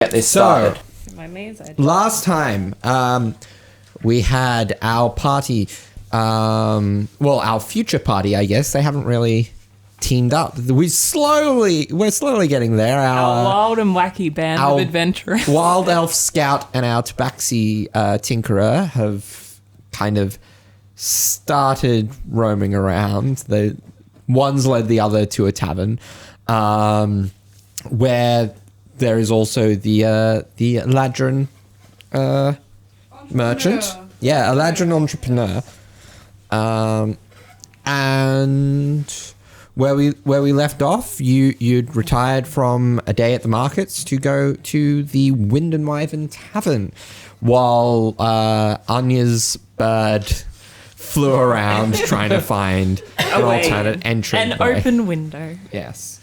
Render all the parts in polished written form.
Get this started. Last time, we had our party, our future party, I guess. They haven't really teamed up. We're slowly getting there. Our wild and wacky band of adventurers. Wild Elf Scout and our Tabaxi Tinkerer have kind of started roaming around. One's led the other to a tavern, where there is also the Ladrin merchant. Yeah, a Ladrin entrepreneur. And where we left off, you'd retired from a day at the markets to go to the Wind and Wyvern Tavern, while Anya's bird flew around trying to find an alternate entry. An open window. Yes.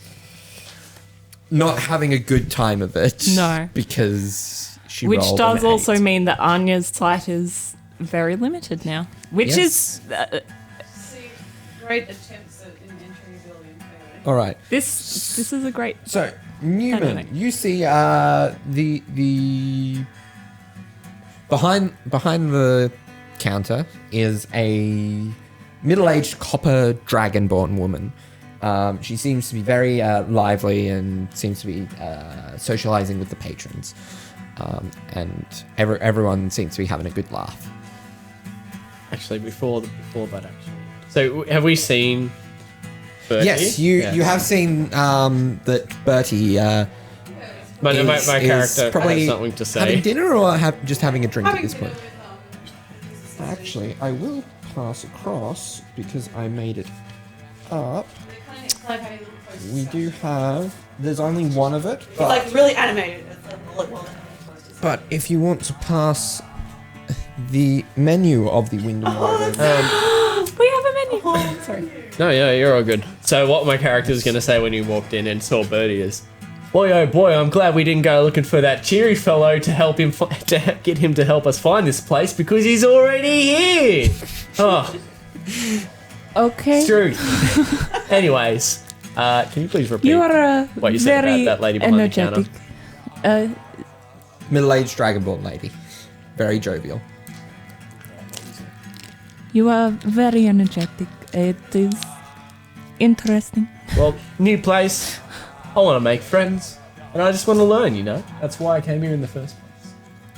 Not having a good time of it. No. Because she Which rolled does an also 8. mean that Anya's sight is very limited now. Which is... great attempts at entering a building. All right. This is a great... So, Neumann, dynamic. you see the behind the counter is a middle-aged copper dragonborn woman. She seems to be very lively and seems to be socializing with the patrons. And everyone seems to be having a good laugh. Actually, before that, actually. So, have we seen Bertie? Yes, you have seen that Bertie My character probably has something to say. having dinner or just having a drink at this point. Actually, I will pass across because I made it up. We do have. There's only one of it, but, Like really animated. but if you want to pass the menu of the Wind and Wyvern, We have a menu. Sorry. No, yeah, you're all good. So what my character was going to say when he walked in and saw Bertie is, boy, oh boy, I'm glad we didn't go looking for that cheery fellow to help him to get him to help us find this place because he's already here. Oh, Okay. it's true. Anyways, can you please repeat You are what you said very about that lady behind energetic. the counter? middle-aged dragonborn lady, very jovial. You are very energetic. It is interesting. Well, new place. I want to make friends, and I just want to learn. That's why I came here in the first place.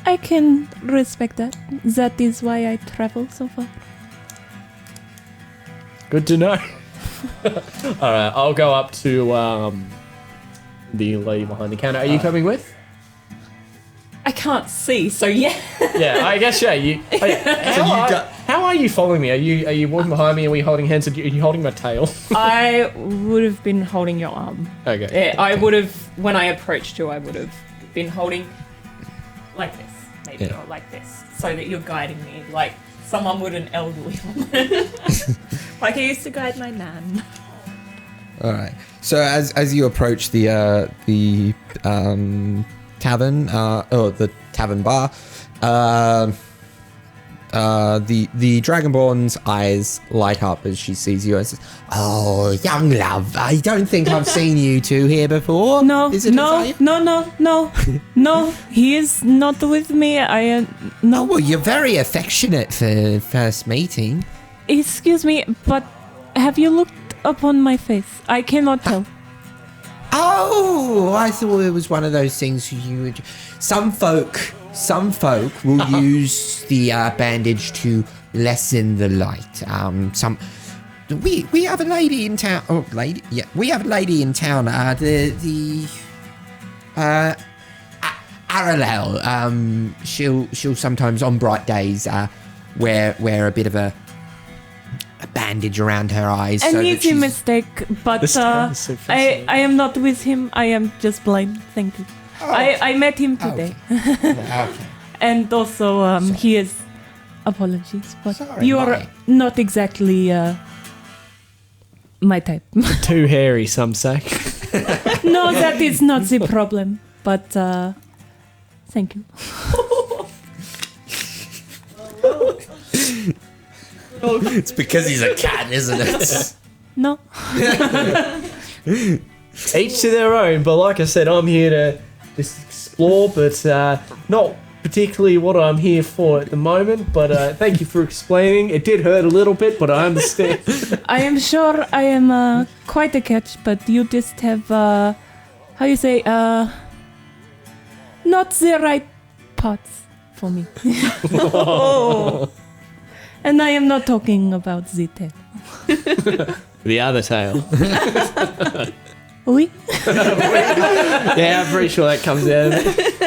I can respect that. That is why I travel so far. Good to know. All right, I'll go up to the lady behind the counter. Are you coming with? I can't see, so yeah. Yeah, I guess You. How are you following me? Are you walking behind me? Are we holding hands? Are you holding my tail? I would have been holding your arm. Okay. Yeah, I would have, when I approached you, I would have been holding like this, maybe, Yeah. or like this, so that you're guiding me, like someone would an elderly woman. Like I used to guide my nan. All right. So as you approach the tavern, or the tavern bar, the Dragonborn's eyes light up as she sees you and says, "Oh, young love, I don't think I've seen you two here before." No, Is it no, Isaiah? no, he is not with me. Oh, No. well, you're very affectionate for first meeting. Excuse me, but have you looked upon my face? I cannot tell. Oh, I thought it was one of those things you would. Some folk will use the bandage to lessen the light. We have a lady in town. Oh, lady, yeah, we have a lady in town. Aralel. She'll sometimes on bright days wear a bit of a bandage around her eyes. An so that easy she's- mistake, but This guy is so I fascinating. am not with him. I am just blind. Thank you. I met him today. Okay. And also, he is... Apologies, but Sorry, you are Mike. not exactly my type. Too hairy, some say. No, that is not the problem. But thank you. It's because he's a cat, isn't it? No. Each to their own, but like I said, I'm here to just explore, but not particularly what I'm here for at the moment. But thank you for explaining. It did hurt a little bit, but I understand. I am sure I am quite a catch, but you just have, how you say, not the right parts for me. And I am not talking about the tail. The other tail. Oui? Yeah, I'm pretty sure that comes out of it.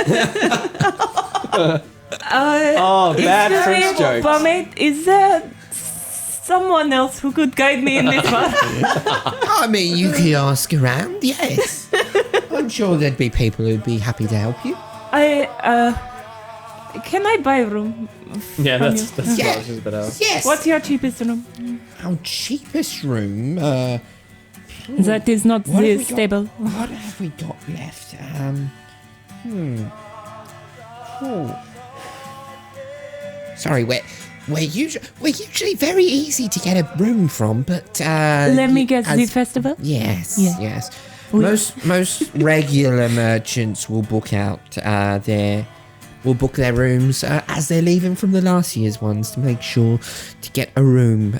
Bad French jokes. Pomade, is there someone else who could guide me in this one? I mean, you could ask around, yes. I'm sure there'd be people who'd be happy to help you. Can I buy a room? Yeah, from that's you? what I was just about to ask. Yes. What's your cheapest room? Our cheapest room? That is not What have the we got? stable. What have we got left? Sorry, we're usually very easy to get a room from, but Let me guess, the festival? Yes, Yeah. yes. We- Most regular merchants will book their rooms as they're leaving from the last year's ones to make sure to get a room.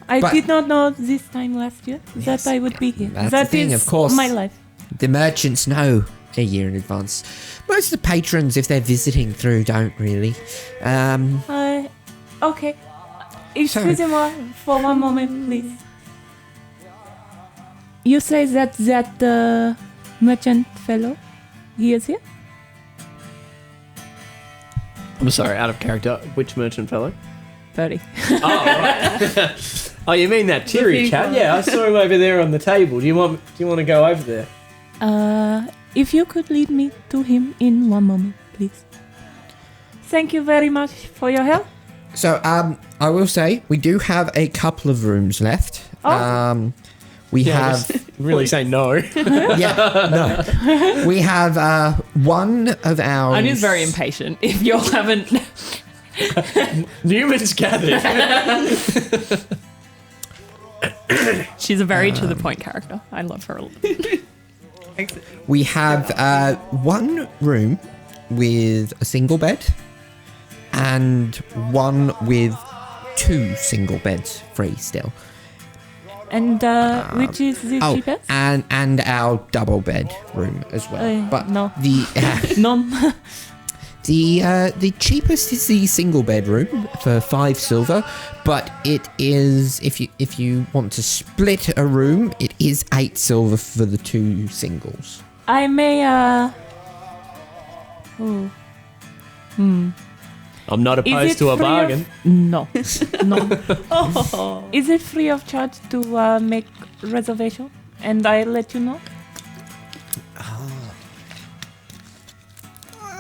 I but did not know this time last year that I would be here. That's That the thing, is of course. my life. The merchants know a year in advance. Most of the patrons, if they're visiting through, don't really. Okay. Excusez-moi for one moment, please. You say that merchant fellow, he is here? I'm sorry, out of character. Which merchant fellow? 30. Oh, right. Oh, you mean that cheery The chap? people. Yeah, I saw him over there on the table. Do you want to go over there? If you could lead me to him in one moment, please. Thank you very much for your help. So, I will say, we do have a couple of rooms left. Oh. We Yeah, have... just really say no. Yeah, no. We have one of our... I'm just very impatient. If you haven't, Newman's gathered. she's a very to the point character. I love her a lot. We have one room with a single bed and one with 2 single beds free still. And which is the cheapest? and our double bed room as well. But no. the None. the cheapest is the single bedroom for 5 silver, but it is if you want to split a room, it is 8 silver for the 2 singles. I may, I'm not opposed to a free of- bargain. No. Is it free of charge to make reservation? And I'll let you know?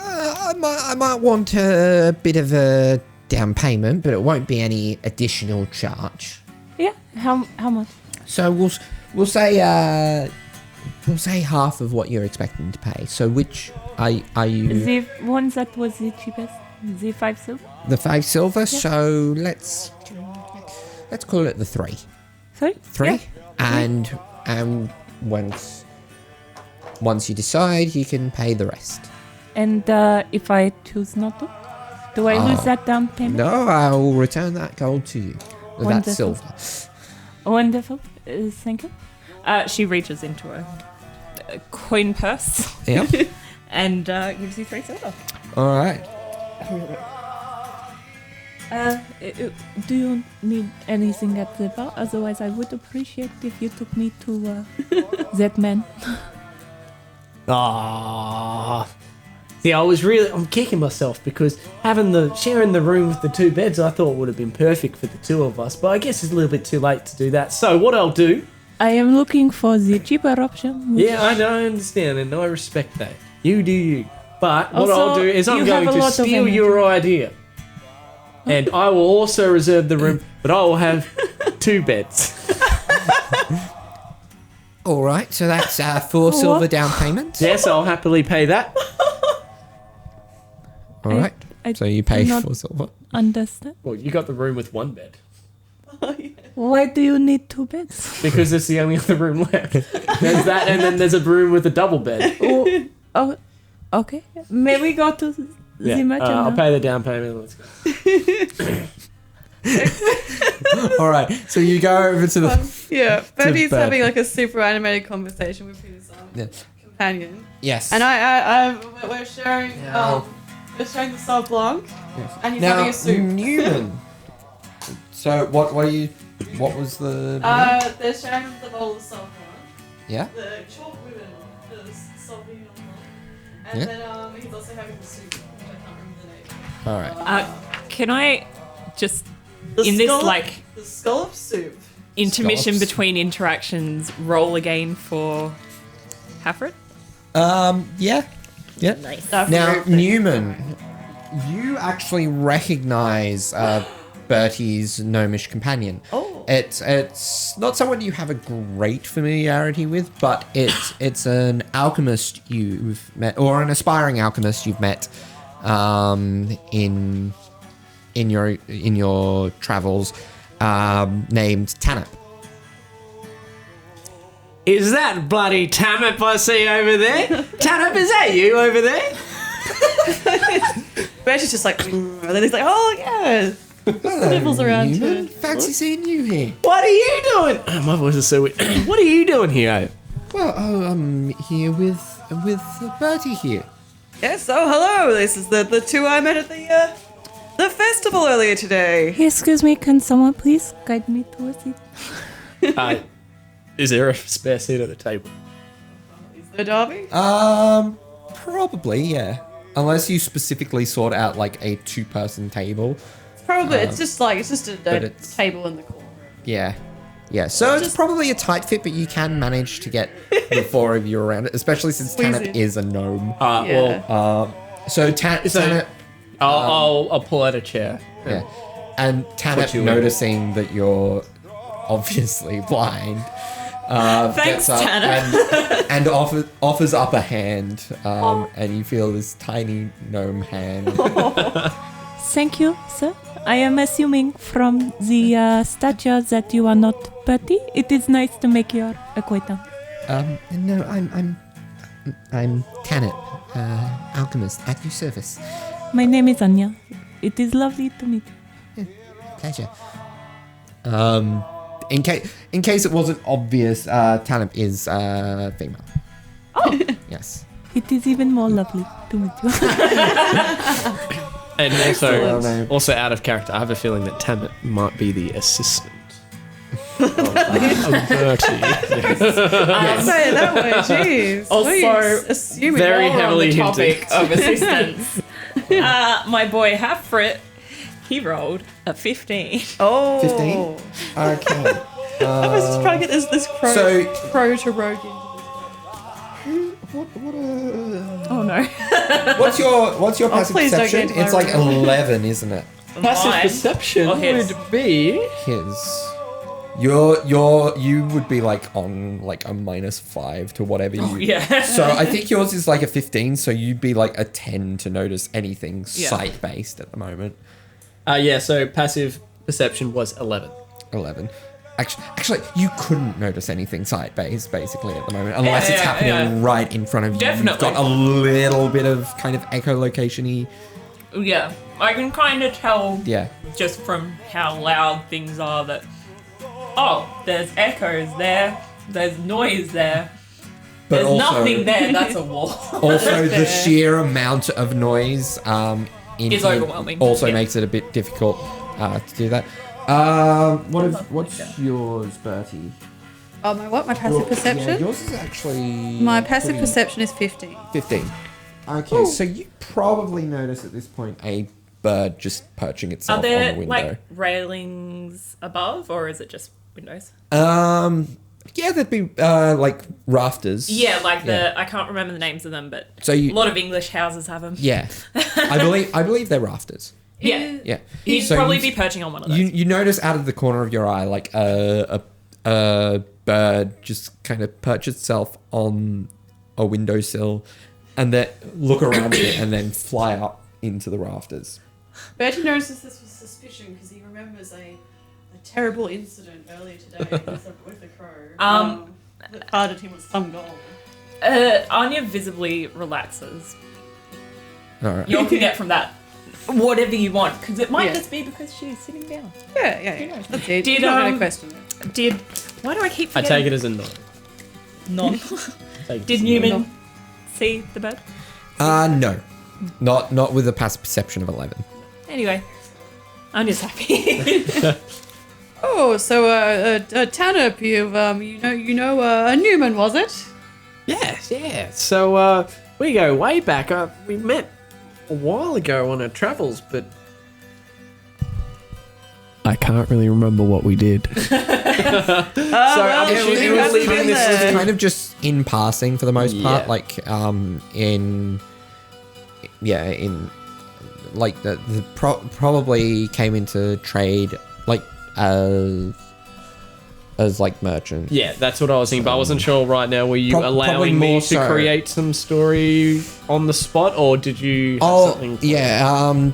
I might want a bit of a down payment, but it won't be any additional charge. Yeah. How much? So we'll say half of what you're expecting to pay. So which are you? The one that was the cheapest? The 5 silver? The 5 silver. So let's call it the 3. Sorry? 3. Yeah. And once you decide, you can pay the rest. And if I choose not to? Do I lose that down payment? No, I will return that gold to you. That's Wonderful. silver. Wonderful. Thank you. She reaches into a coin purse Yeah. and gives you 3 silver. All right. Do you need anything at the bar? Otherwise, I would appreciate if you took me to that man. Ah. See, I'm kicking myself because sharing the room with the 2 beds I thought would have been perfect for the 2 of us, but I guess it's a little bit too late to do that. So what I'll do... I am looking for the cheaper option. Yeah, I understand and I respect that. You do you. But what Also, I'll do is I'm you going have a to lot of steal energy. your idea. And I will also reserve the room, but I will have 2 beds. All right. So that's 4 silver down payment. Yes, I'll happily pay that. All right. I So you pay do not 4 silver. understand. Well, you got the room with 1 bed. Why do you need 2 beds? Because it's the only other room left. There's that, and then there's a room with a double bed. Oh, Okay. May we go to the merchant I'll now? pay the down payment. Let's go. All right. So you go over to the. Yeah, Bertie's Bert. having like a super animated conversation with his Yeah. companion, Yes. and we're sharing we're sharing the Sauv Blanc, and he's having Now, a soup. Newman. So what are you? What was the? They're sharing the bowl of Sauv Blanc, yeah. the chalk women, the Sauvignon Blanc, and Yeah. then he's also having the soup, which I can't remember the name. All right. Can I just The in this scallop- like the scallop soup. intermission Scallops. between interactions roll again for Hafred? Yeah. Yeah. Nice. Now, Newman, you actually recognize Bertie's gnomish companion. Oh. It's not someone you have a great familiarity with, but it's an alchemist you've met, or an aspiring alchemist you've met in your travels, named Tanip. Is that bloody Tamip I see over there? Tanip, is that you over there? Bertie's just like, and then he's like, oh yeah. Sniffles around to it. Fancy seeing you here. What are you doing? My voice is so weird. What are you doing here? Well, I'm here with Bertie here. Yes, oh hello. This is the two I met at the festival earlier today. Excuse me, can someone please guide me to a seat? Is there a spare seat at the table? Is there Darby? Probably, yeah. Unless you specifically sort out like a 2-person table. Probably. It's just a it's- table in the corner. Yeah. Yeah, so it's probably a tight fit, but you can manage to get the 4 of you around it, especially since Squeeze Tanip in. is a gnome. Yeah. So Tanip, I'll pull out a chair. yeah. And Put Tanip, you in. noticing that you're obviously blind, Thanks, gets up Tanip. and offers up a hand, and you feel this tiny gnome hand. Thank you, sir. I am assuming from the stature that you are not Bertie. It is nice to make your acquaintance. No, I'm Tanip, alchemist at your service. My name is Anya. It is lovely to meet you. Pleasure. In case it wasn't obvious, Tanip is female. Oh. Yes. It is even more lovely to meet you. And Excellent. also out of character, I have a feeling that Tamit might be the assistant of Bertie. Don't say it that way, jeez. Also, What are you assuming? very While we're heavily on the topic hinted. of assistance. My boy Hafred, he rolled a 15. Oh. 15? Okay. I was just trying to get this crow, So- crow to rogue into Oh no. What's your passive please don't perception? get into It's my like room. 11, isn't it? Passive Mine. perception Or his. would be His. You would be like on like a -5 to whatever you. Yeah. So I think yours is like a 15, so you'd be like a 10 to notice anything Yeah. sight based at the moment. so passive perception was 11. 11. Actually, you couldn't notice anything sight based basically at the moment, unless it's Yeah, happening yeah. right in front of you. Definitely. You've got a little bit of kind of echolocation-y. Yeah. I can kind of tell Yeah. just from how loud things are that, there's echoes there, there's noise there, But there's also, nothing there, that's a wall. Also, the sheer amount of noise in Is here overwhelming. also Yeah. makes it a bit difficult to do that. What's yours, Bertie? Oh, my what? My passive perception? Yeah, yours is actually My passive pretty- perception is 15. 15. Okay, so you probably notice at this point a bird just perching itself Are there on the window. like railings above, or is it just windows? Yeah, there'd be like rafters. Yeah, like Yeah. I can't remember the names of them, but So you, a lot of English houses have them. yeah, I believe they're rafters. Yeah. Yeah, He'd So probably you- be perching on one of those. You notice out of the corner of your eye, like a bird just kind of perch itself on a windowsill, and then look around it, and then fly up into the rafters. Bertie notices this with suspicion because he remembers a terrible incident earlier today with the crow. That carded him with some gold. Anya visibly relaxes All right. You all can get from that whatever you want, because it might Yeah. just be because she's sitting down. Yeah. That's it. Did, You're not going to question it. Why do I keep I forgetting? take it as a nod. Non. Take it Did as a Neumann nod. see the bird? No. Not with a passive perception of 11. Anyway, I'm just happy. Oh, so Tanip, you know Neumann, was it? Yeah. So we go way back. We met a while ago on our travels, but I can't really remember what we did. So I'm assuming you we're haven't leaving been this there. It's kind of just in passing for the most part, Yeah. like probably came into trade like as like merchant. Yeah, that's what I was thinking, but I wasn't sure right now. Were you Probably allowing me more to so. create some story on the spot, or did you have something?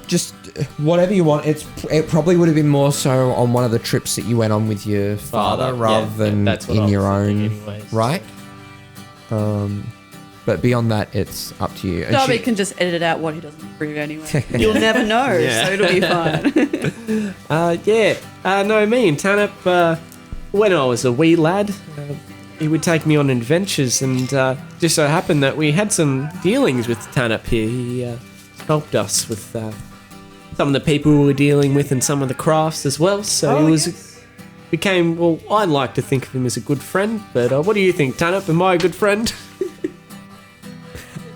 Just whatever you want. It probably would have been more so on one of the trips that you went on with your father rather than that's what I in was your own, thinking anyways. right? But beyond that, it's up to you. And Darby she- can just edit out what he doesn't approve anyway. You'll never know, Yeah. so it'll be fine. No, me and Tanip, when I was a wee lad, he would take me on adventures, and just so happened that we had some dealings with Tanip here. He helped us with some of the people we were dealing with and some of the crafts as well. So he was became, well, I like to think of him as a good friend, but what do you think, Tanip? Am I a good friend?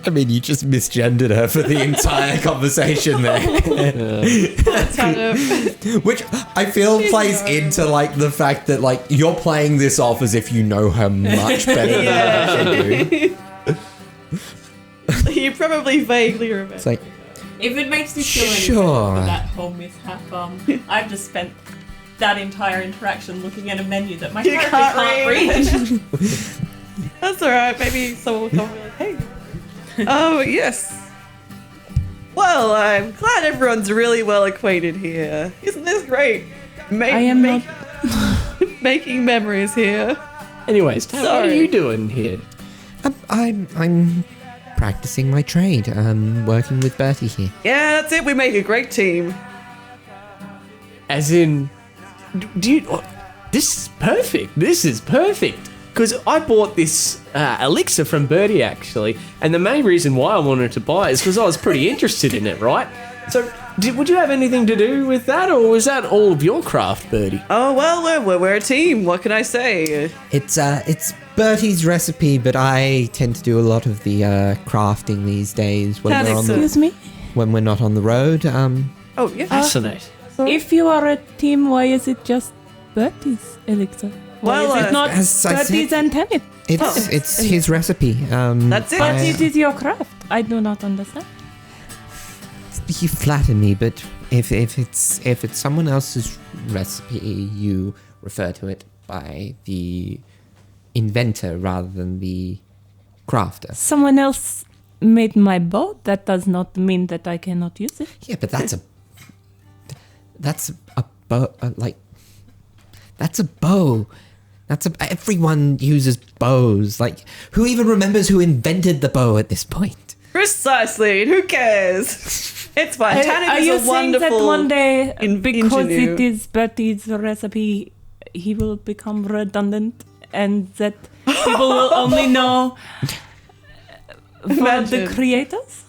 I mean, you just misgendered her for the entire conversation there. Tanip. Which I feel plays into like the fact that like you're playing this off as if you know her much better than you do. You probably vaguely remember. It's like, If it makes you feel any Sure. better for that whole mishap, I've just spent that entire interaction looking at a menu that my You character can't can't read. That's alright, maybe someone will come and be like, hey. Oh, yes. Well, I'm glad everyone's really well acquainted here. Isn't this great? I am not. Making memories here. Anyways, Tanip, what are Sorry. you doing here? I'm practicing my trade. I'm working with Bertie here. Yeah, that's it. We make a great team. As in, do you? This is perfect. This is perfect. Because I bought this elixir from Bertie, actually, and the main reason why I wanted to buy it is because I was pretty interested in it, right? So, would you have anything to do with that, or was that all of your craft, Bertie? Oh, well, we're a team. What can I say? It's Bertie's recipe, but I tend to do a lot of the crafting these days when we're Excuse me? when we're not on the road. Oh, yeah. Fascinating. If you are a team, why is it just Bertie's elixir? Why Well, is it not as I Bertie's said- and Tanit? It's his recipe. That's it. But it is your craft. I do not understand. You flatter me, but if it's someone else's recipe, you refer to it by the inventor rather than the crafter. Someone else made my bow. That does not mean that I cannot use it. Yeah, but that's a bow. That's a bow. Everyone uses bows. Like, who even remembers who invented the bow at this point? Precisely. Who cares? It's fine. Tanip Are is you a saying that wonderful one day, because ingenue. it is Bertie's recipe, he will become redundant and that people will only know for the Imagine. creators?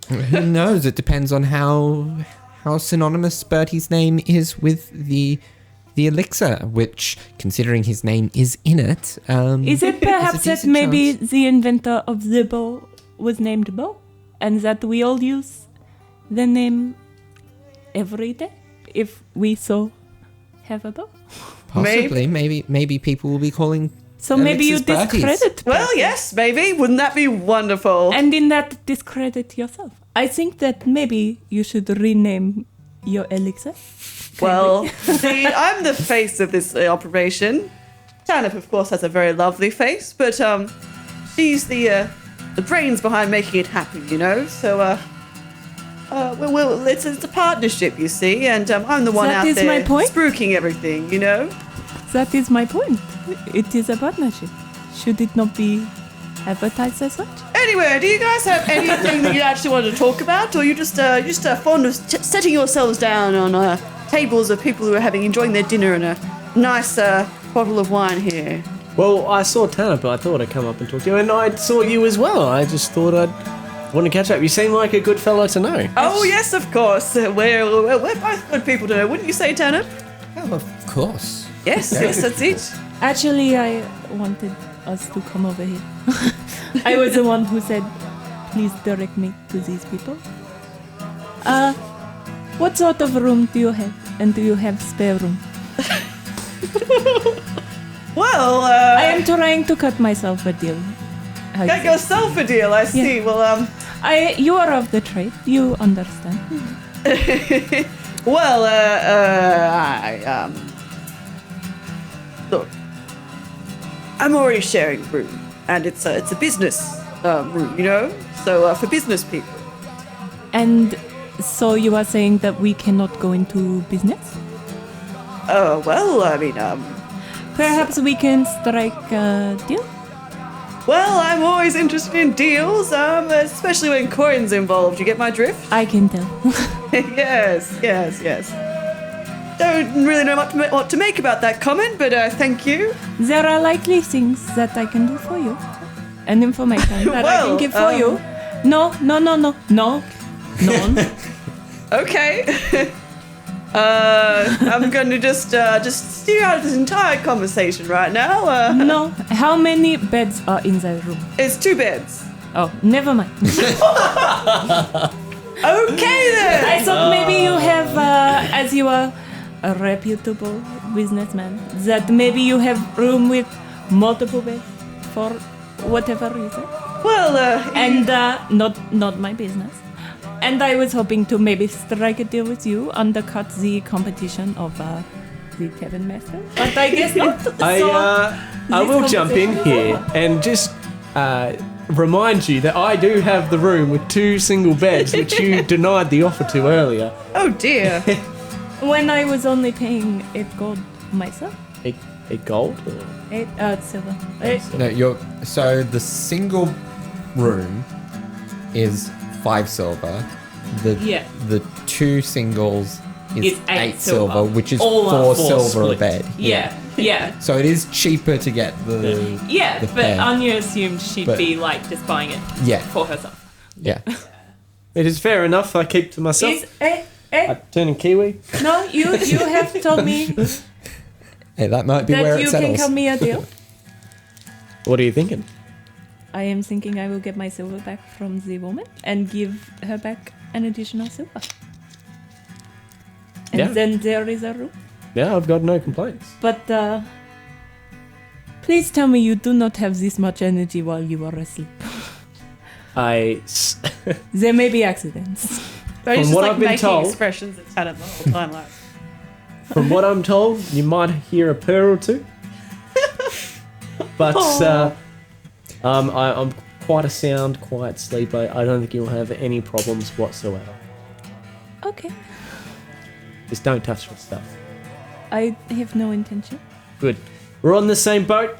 Who knows? It depends on how synonymous Bertie's name is with the elixir, which, considering his name is in it, Is it perhaps that decent maybe chance. the inventor of the bow was named Bow? And that we all use the name every day if we so have a bow? Possibly, maybe people will be calling. So maybe you Elixirs Bertie's. discredit Well, Bertie. yes, maybe. Wouldn't that be wonderful? And in that, discredit yourself. I think that maybe you should rename your elixir. Well, see, I'm the face of this operation. Tanip, of course, has a very lovely face, but she's the brains behind making it happen, you know. So, it's a partnership, you see, and I'm the one That out is there my point. spruiking everything, you know. That is my point. It is a partnership. Should it not be advertised as such? Anyway, do you guys have anything that you actually wanted to talk about, or you just fond of setting yourselves down on tables of people who are enjoying their dinner and a nice bottle of wine here? Well, I saw Tanner, but I thought I'd come up and talk to you, and I saw you as well. I just thought I'd want to catch up. You seem like a good fellow to know. Oh yes, of course. We're both good people to know, wouldn't you say, Tanner? Oh, of course. Yes, yes, that's it. Actually, I wanted us to come over here. I was the one who said, please direct me to these people. What sort of room do you have? And do you have spare room? Well, I am trying to cut myself a deal. How you got say? yourself a deal, I see. Yeah. Well, You are of the trade. You understand. well, look, I'm already sharing room, and it's a business room, you know. So for business people. And so you are saying that we cannot go into business? Well, I mean, Perhaps we can strike a deal? well, I'm always interested in deals, especially when coin's involved. You get my drift? I can tell. Yes. Don't really know what to make about that comment, but thank you. There are likely things that I can do for you. And information that I Well, can give for you. No. None. Okay. I'm going to just steer out of this entire conversation right now. No. How many beds are in the room? It's 2 beds. Oh, never mind. Okay then. I thought maybe you have, as you are a reputable businessman, that maybe you have room with multiple beds for whatever reason. Well, And not my business. And I was hoping to maybe strike a deal with you, undercut the competition of the Tavern Master. But I guess not. I will jump in here and just remind you that I do have the room with 2 single beds, which you denied the offer to earlier. oh dear. When I was only paying 8 gold myself. A gold? Or? 8 silver. No, so the single room is 5 silver. The 2 singles is It's 8 8 silver, silver. which is All 4 are 4 silver a split. bed. Yeah. So it is cheaper to get the Yeah, the but bed. Anya assumed she'd But- be like just buying it Yeah. for herself. Yeah. It is fair enough. I keep to myself. I turn in Kiwi. No, you have told me Hey, that might be where that it you can settles. cut me a deal. What are you thinking? I am thinking I will get my silver back from the woman and give her back an additional silver. And Yeah. then there is a room. Yeah, I've got no complaints. But please tell me you do not have this much energy while you are asleep. There may be accidents. But he's From just what like I've been making told- expressions at Tanner the whole time, like. From what I'm told, you might hear a purr or two. But I'm quite a sound, quiet sleeper. I don't think you'll have any problems whatsoever. Okay. Just don't touch my stuff. I have no intention. Good. We're on the same boat.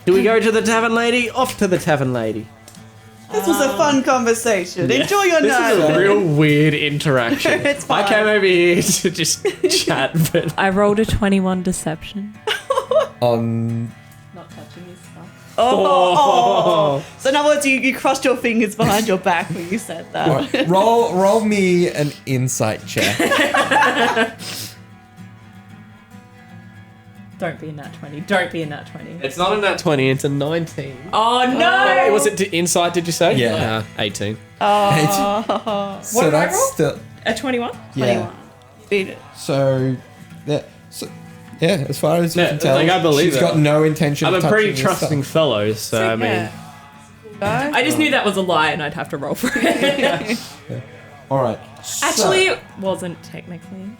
Do we go to the tavern lady? Off to the tavern lady. This was a fun conversation. Enjoy your This night. is a real weird interaction. It's I fine. came over here to just chat, but I rolled a 21 deception. On Not touching his stuff. Oh. So in other words, you crossed your fingers behind your back when you said that. Right, roll me an insight check. Don't be a nat 20. Don't be a nat 20. it's not a nat 20, it's a 19. Oh no! Was it inside, did you say? Yeah. 18. Oh. So did I that's roll? still A 21? yeah. Beat it. So yeah, as far as you Yeah, can tell, like, I believe she's it. got no intention I'm of a pretty touching your trusting stuff. fellow, so I mean... Yeah. I just knew that was a lie and I'd have to roll for it. All right. Actually, it wasn't technically.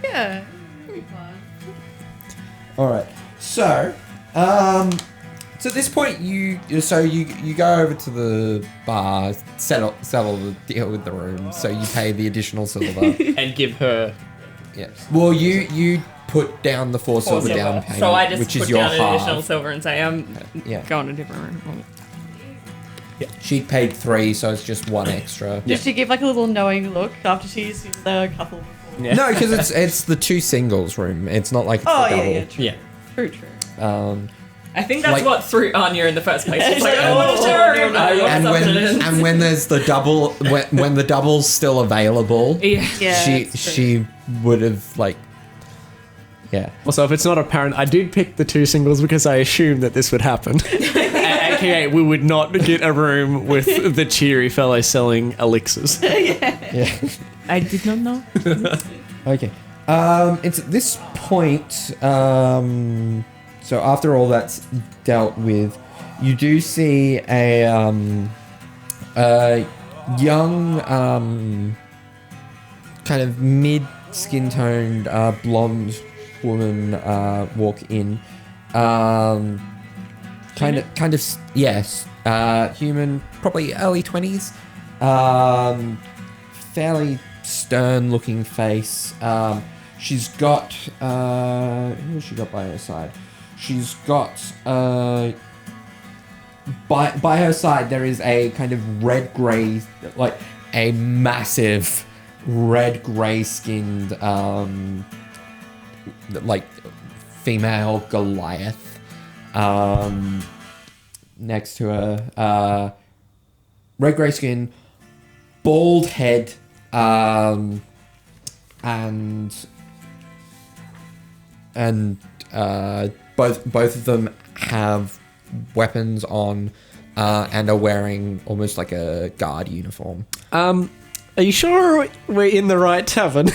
Yeah. All right. So at this point, you go over to the bar, settle the deal with the room. So you pay the additional silver. And give her... Yeah. Well, you put down the 4 silver down payment, So I just which put is your down an additional half. silver and say, I'm Yeah. going a different room. She'd paid 3, so it's just 1 extra. Did she give like a little knowing look after she's used the couple before? Yeah. No, because it's the 2 singles room. It's not like it's Oh the double. yeah, true. Yeah. True. I think that's Like- what threw Anya in the first place. It's like, And- oh, sure. And when there's the double when the double's still available, Yeah. Yeah, she that's true. she would have like yeah. Also, if it's not apparent, I did pick the 2 singles because I assumed that this would happen. AKA, we would not get a room with the cheery fellow selling elixirs. Yeah. I did not know. Okay. It's at this point, so after all that's dealt with, you do see a young, kind of mid skin toned, blonde woman walk in. Yes, human, probably early 20s. Fairly stern looking face. She's got who has she got by her side? She's got by her side there is a kind of red grey, like a massive red grey skinned like female Goliath next to her, red grey skin, bald head, and both of them have weapons on, and are wearing almost like a guard uniform. Are you sure we're in the right tavern?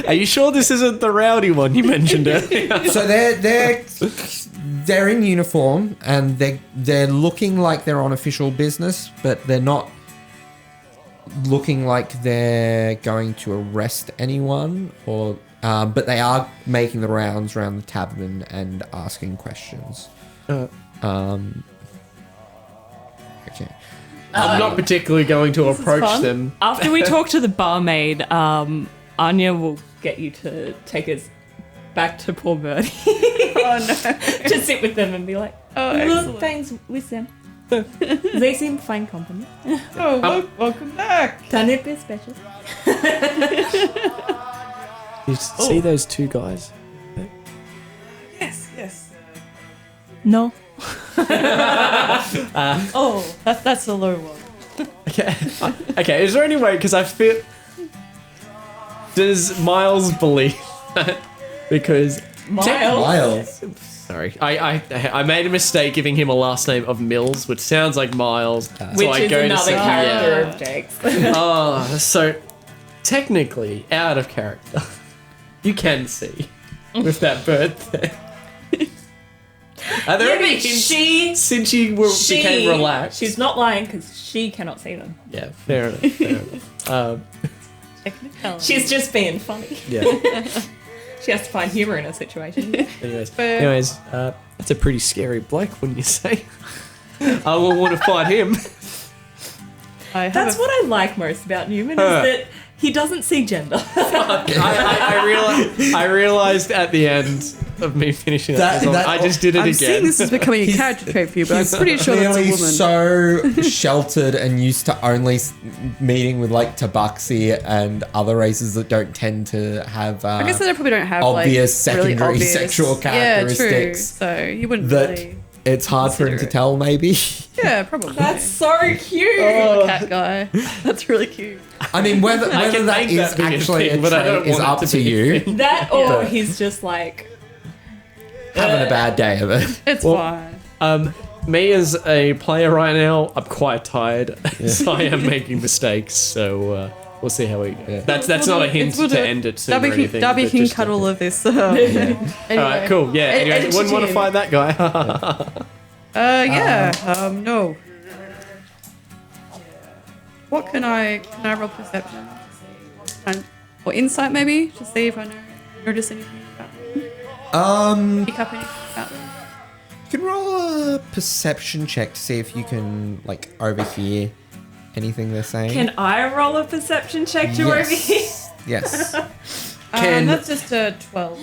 Are you sure this isn't the rowdy one you mentioned earlier? So they're in uniform, and they're looking like they're on official business, but they're not looking like they're going to arrest anyone, or but they are making the rounds around the tavern and asking questions. Okay. I'm not particularly going to This is approach fun. them. After we talk to the barmaid, Anya will get you to take us back to poor Birdie. Oh no. To sit with them and be like, Oh, look, excellent. thanks with them. They seem fine company. Oh, welcome back. Can it be special? You see those 2 guys? Yes. No. Oh, that's a low one. Okay. Okay, is there any way, because I feel... Does Miles believe that? Because... Miles. Sorry, I made a mistake giving him a last name of Mills, which sounds like Miles. So Which I is go to another say, character yeah. of Jake's. Oh, so technically out of character. You can see with that bird there. Are there Yeah, any but hints she since you became relaxed? She's not lying because she cannot see them. Yeah, fair enough. Fair enough. Technicality. She's just being funny. Yeah. She has to find humour in a situation. Anyways, that's a pretty scary bloke, wouldn't you say? I will want to fight him. That's what I like most about Neumann is that he doesn't see gender. I realized at the end of me finishing that, I just did it I'm again. seeing this is becoming a character trait for you, but I'm pretty sure that's a Clearly woman. so sheltered and used to only meeting with like Tabaxi and other races that don't tend to have I guess they probably don't have obvious like, really secondary obvious sexual characteristics Yeah, true. So you wouldn't that really. it's hard for him to consider it. tell, maybe. Yeah, probably. That's so cute. Little cat guy. That's really cute. I mean, whether can that make is that be a actually thing, a but I trait don't is want it up to to be a you. thing. That or But- he's just like Having a bad day of it. It's Well, fine. Me as a player right now, I'm quite tired, so I am making mistakes. So we'll see how we go. Yeah. That's not a hint to end it soon or Darby anything. Darby but can just cut a- all of this. All Anyway. right, cool. Yeah. Anyway, wouldn't want to fight that guy. Yeah. No. What can I roll perception? Or insight maybe to see if I notice anything about them. Pick up anything about them. You can roll a perception check to see if you can like overhear anything they're saying. can I roll a perception check to overhear? Yes. That's just a 12.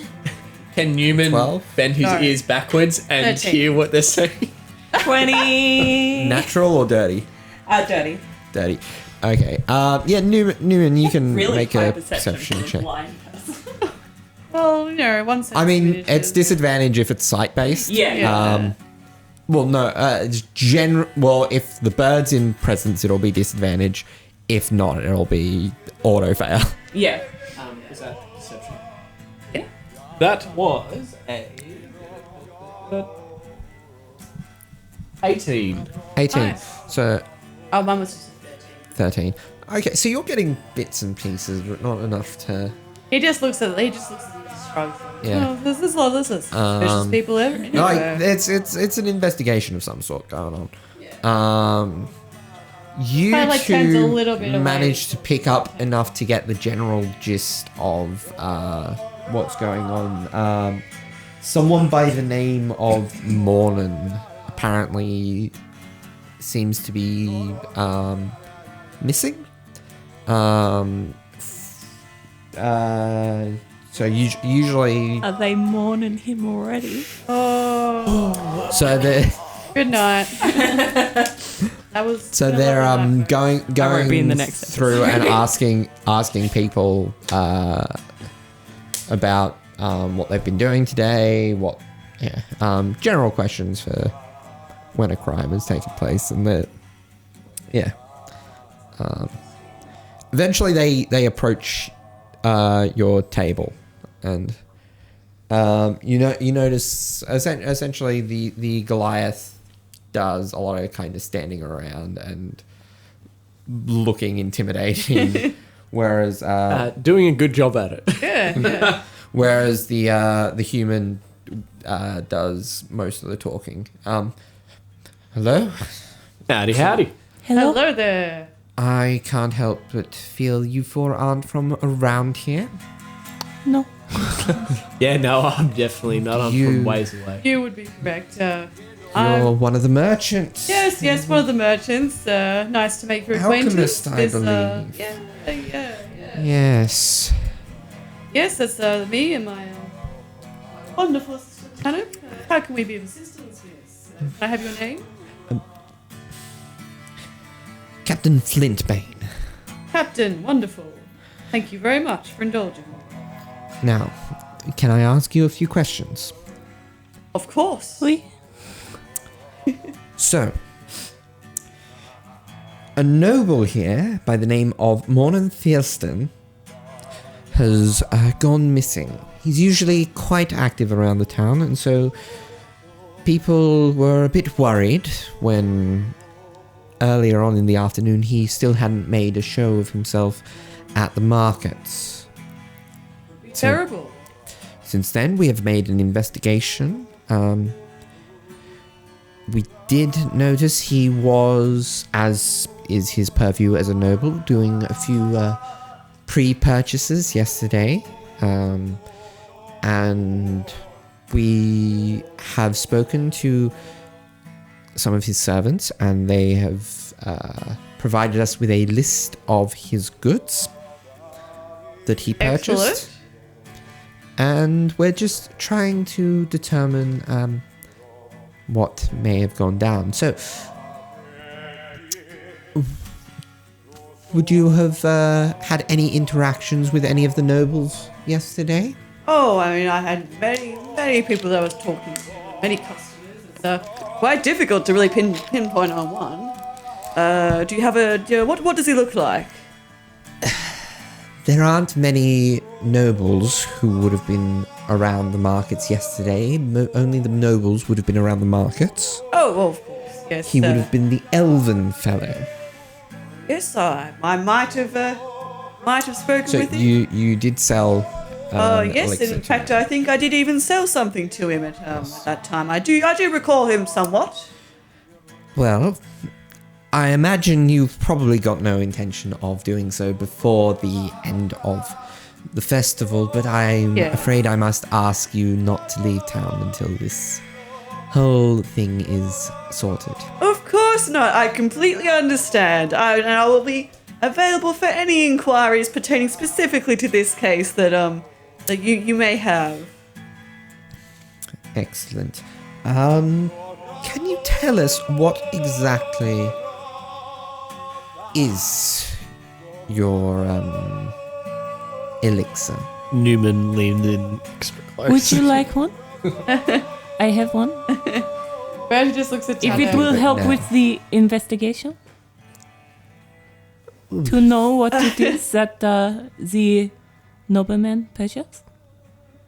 Can Neumann 12? bend his No. ears backwards and 13. hear what they're saying? 20. Natural or dirty? Dirty. Dirty. Okay. Yeah, Neumann, you can Really make high a perception perception for a check. blind person. Well, one sense I mean, of it it's is- disadvantage if it's sight-based. Yeah. Well, no. It's well, if the bird's in presence, it'll be disadvantage. If not, it'll be auto fail. Yeah. Is that perception? Yeah. That was a 18. 18. Nice. So Oh, mine was just 13. Okay, so you're getting bits and pieces, but not enough to. He just looks at it and shrugs. Yeah. Oh, this is suspicious people everywhere. No, it's an investigation of some sort going on. You Kinda like turns a two little bit away. managed to pick up enough to get the general gist of what's going on. Someone by the name of Mornan apparently seems to be missing. So usually, Are they mourning him already? Oh, so they're good night. That was. so they're going be in the next through and asking people about what they've been doing today, general questions for when a crime has taken place, and that eventually they approach your table, and you notice essentially the Goliath does a lot of kind of standing around and looking intimidating, whereas Doing a good job at it. Yeah. whereas the human does most of the talking. Hello? Howdy, howdy. Hello? Hello there. I can't help but feel you four aren't from around here. No. Yeah, no, I'm definitely not. I'm You- from ways away. You would be correct. You're one of the merchants. Yes, one of the merchants. Nice to make your acquaintance. Alchemist, I believe. Yeah. Yes. Yes, that's me and my wonderful assistant, Hannah. How can we be of assistance? Yes. Can I have your name? Captain Flintbane. Captain, wonderful. Thank you very much for indulging me. Now, can I ask you a few questions? Of course. Oui. So, a noble here by the name of Mornan Thurston has gone missing. He's usually quite active around the town, and so people were a bit worried when earlier on in the afternoon he still hadn't made a show of himself at the markets. So, Terrible. since then, we have made an investigation. We did notice he was, as is his purview as a noble, doing a few pre-purchases yesterday. And we have spoken to some of his servants, and they have provided us with a list of his goods that he purchased. Excellent. And we're just trying to determine what may have gone down. So, would you have had any interactions with any of the nobles yesterday? Oh, I mean, I had many people that I was talking to, many customers. It's quite difficult to really pinpoint on one. Do you have what does he look like? There aren't many nobles who would have been around the markets yesterday. Only the nobles would have been around the markets. Oh, well, of course, yes. He would have been the elven fellow. Yes, I might have spoken So with him. you did sell. Yes, elixir in to fact, him. I think I did even sell something to him at that time. I do recall him somewhat. Well, I imagine you've probably got no intention of doing so before the end of the festival, but I'm Yeah. afraid I must ask you not to leave town until this whole thing is sorted. Of course not. I completely understand. And I will be available for any inquiries pertaining specifically to this case that you may have. Excellent. Can you tell us what exactly is your elixir? Neumann leaned in extra close. Would you like one? I have one. Bertie just looks at If Tana. it will help now. with the investigation. To know what it is that the nobleman purchased.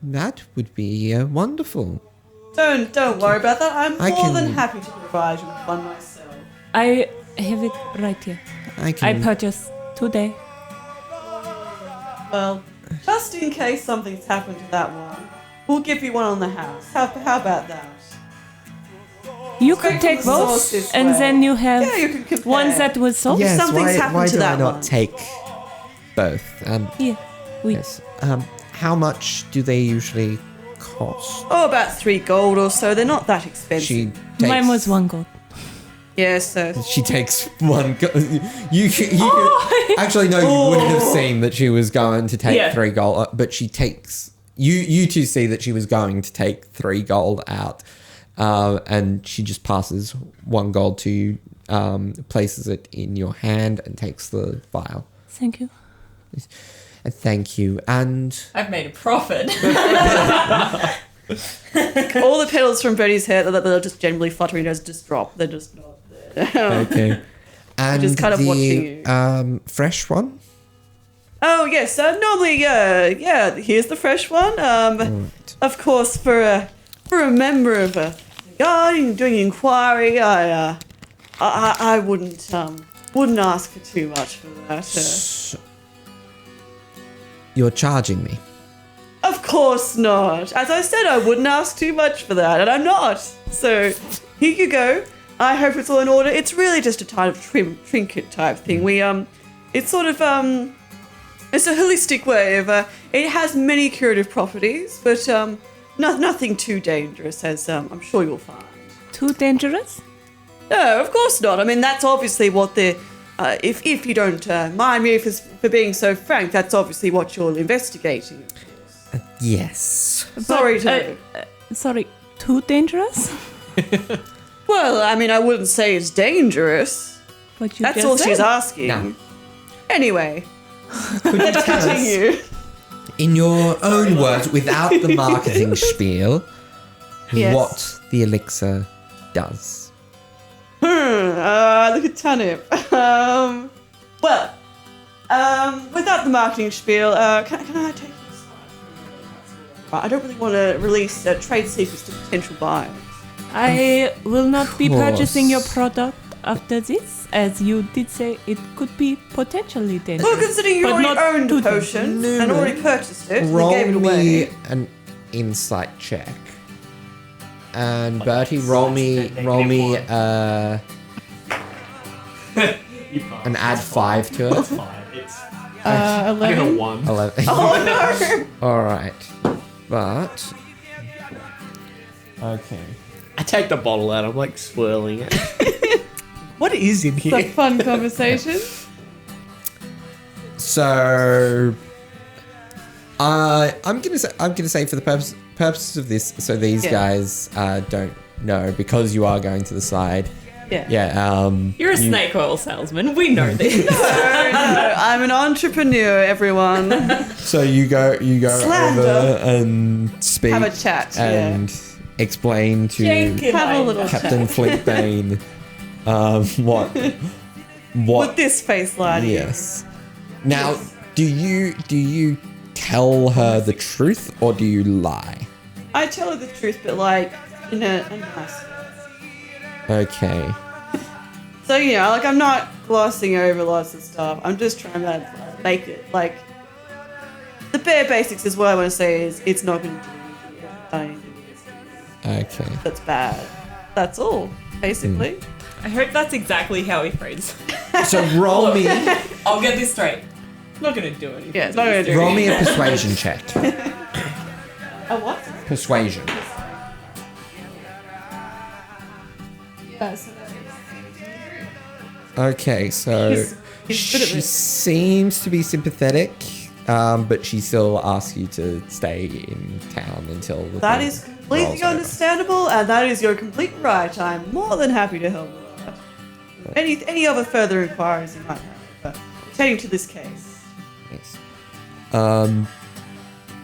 That would be wonderful. Don't worry about that. I'm I more than can- happy to provide you with one myself. I have it right here. I I can. purchased today. Well, just in case something's happened to that one, we'll give you one on the house. How about that? You Straight could from take the source both, this and way. then you have Yeah, you can compare. ones that was sold. yes. something's Why, happened why to do I that not one. take both? Here, we. Yes. How much do they usually cost? Oh, about 3 gold or so. They're not that expensive. She takes, Mine was 1 gold. Yeah, so She takes one. You actually no, you wouldn't have seen that she was going to take Yeah. 3 gold, but she takes. You two see that she was going to take 3 gold out, and she just passes 1 gold to you, places it in your hand, and takes the vial. Thank you. And thank you. And I've made a profit. all the petals from Bertie's hair that are just generally fluttering just drop. They're just not there. okay. And Just kind of watching you. Fresh one. Oh yes, normally yeah. Here's the fresh one. Of course, for a member of a guard doing inquiry, I wouldn't ask for too much for that. You're charging me. Of course not. As I said, I wouldn't ask too much for that, and I'm not. So here you go. I hope it's all in order. It's really just a kind of trinket type thing. It's sort of it's a holistic way of it has many curative properties, but nothing too dangerous, as I'm sure you'll find. Too dangerous? No, of course not. I mean, that's obviously what the if you don't mind me for being so frank, that's obviously what you're investigating. Yes. Sorry But, to. sorry, too dangerous? Well, I mean, I wouldn't say it's dangerous. But you That's just all said. she's asking. No. Anyway, Could you let's tell us, continue. in your own words, without the marketing spiel, Yes. what the elixir does? Look at Tanip. Without the marketing spiel, can I take this? I don't really want to release trade secrets to potential buyers. I will not be course. purchasing your product after this, as you did say it could be potentially Well, dangerous. considering you But already not owned too the potion and already purchased it, and Roll gave it me away. an insight check. And Bertie, roll me and add 5 to it. I got a 11. 1. 11. Oh no! All right, but okay. I take the bottle out. I'm like swirling it. What is in It's a here? fun conversation. So, I'm gonna say for the purposes of this, so these Yeah. guys don't know because you are going to the side. Yeah. Yeah. You're a snake oil salesman. We know this. No, I'm an entrepreneur, everyone. So you go Slander. over and speak Have a chat. and explain to Have a little Captain chat. Fleetbane what With this face lighting. yes. Now, do you tell her the truth or do you lie? I tell her the truth, but like in a nice way. Okay. So, you know, like I'm not glossing over lots of stuff. I'm just trying to make it like the bare basics is what I want to say is it's not going to do anything Okay. that's bad. That's all, basically. I hope that's exactly how he phrased it. So roll me I'll get this straight. Not gonna do anything. Yeah, it's not going to do roll me a persuasion check. A what? Persuasion. Okay, so He's good at she this. seems to be sympathetic, but she still asks you to stay in town until the That thing is completely rolls over. understandable, and that is your complete right. I'm more than happy to help with that. Any other further inquiries you might have, but pertaining to this case. Yes.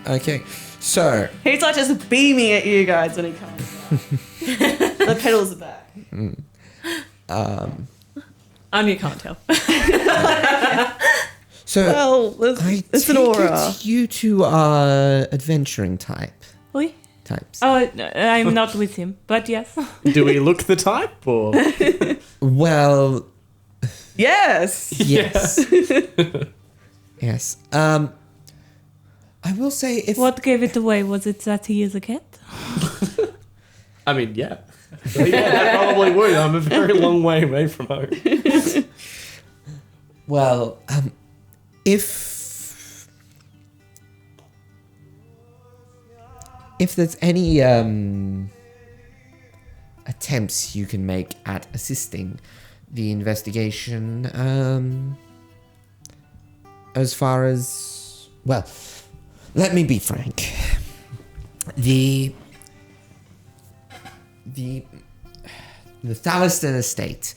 Okay. So, He's like just beaming at you guys when he comes. The pedals are back. And you can't tell. so Well, I it's an take aura. it you two are adventuring Oui? types. Oh, no, I'm not with him, but yes. Do we look the type or? Well, Yes. yes. Yes. I will say if What gave it away? Was it that he is a cat? I mean, yeah. Yeah, that probably would. I'm a very long way away from home. well, if there's any attempts you can make at assisting the investigation, as far as, well, let me be frank. The Thaliston estate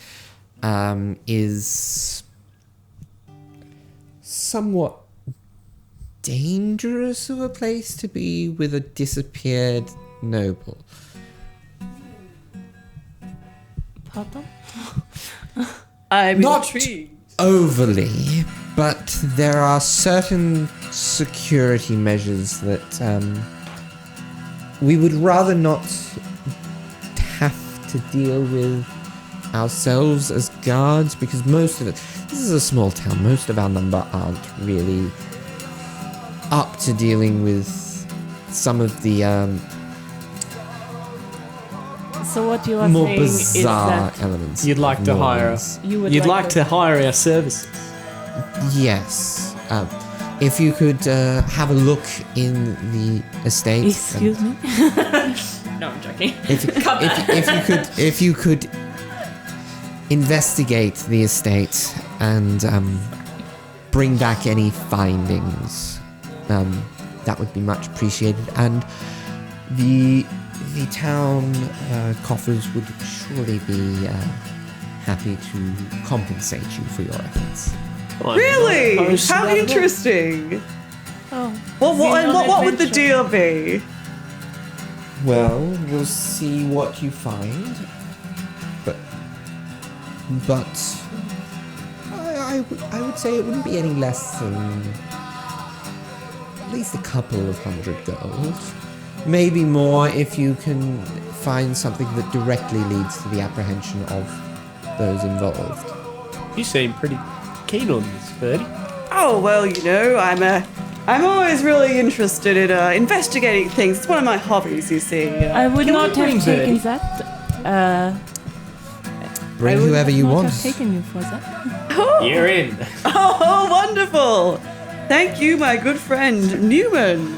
is somewhat dangerous of a place to be with a disappeared noble. Pardon? I'm Not intrigued. overly, but there are certain security measures that we would rather not have to deal with ourselves as guards, because most of it, this is a small town, most of our number aren't really up to dealing with some of the So what you are more saying is bizarre that elements. You'd like of to hire Normans. us. you would You'd like to hire our services. Yes. If you could have a look in the estate. Excuse me? No, I'm joking. If you could investigate the estate and bring back any findings, that would be much appreciated. And the town coffers would surely be happy to compensate you for your efforts. Really? I'm not opposed to How that at all. interesting. Oh. What would the deal be? Well, we'll see what you find. But I would say it wouldn't be any less than at least a couple of hundred gold. Maybe more if you can find something that directly leads to the apprehension of those involved. You seem pretty keen on this, Birdie. Oh well, I'm always really interested in investigating things. It's one of my hobbies, you see. I would Can we not bring have taken Birdie? that. Bring I would whoever you not want. have taken you for that. You're in. Oh, wonderful! Thank you, my good friend Neumann.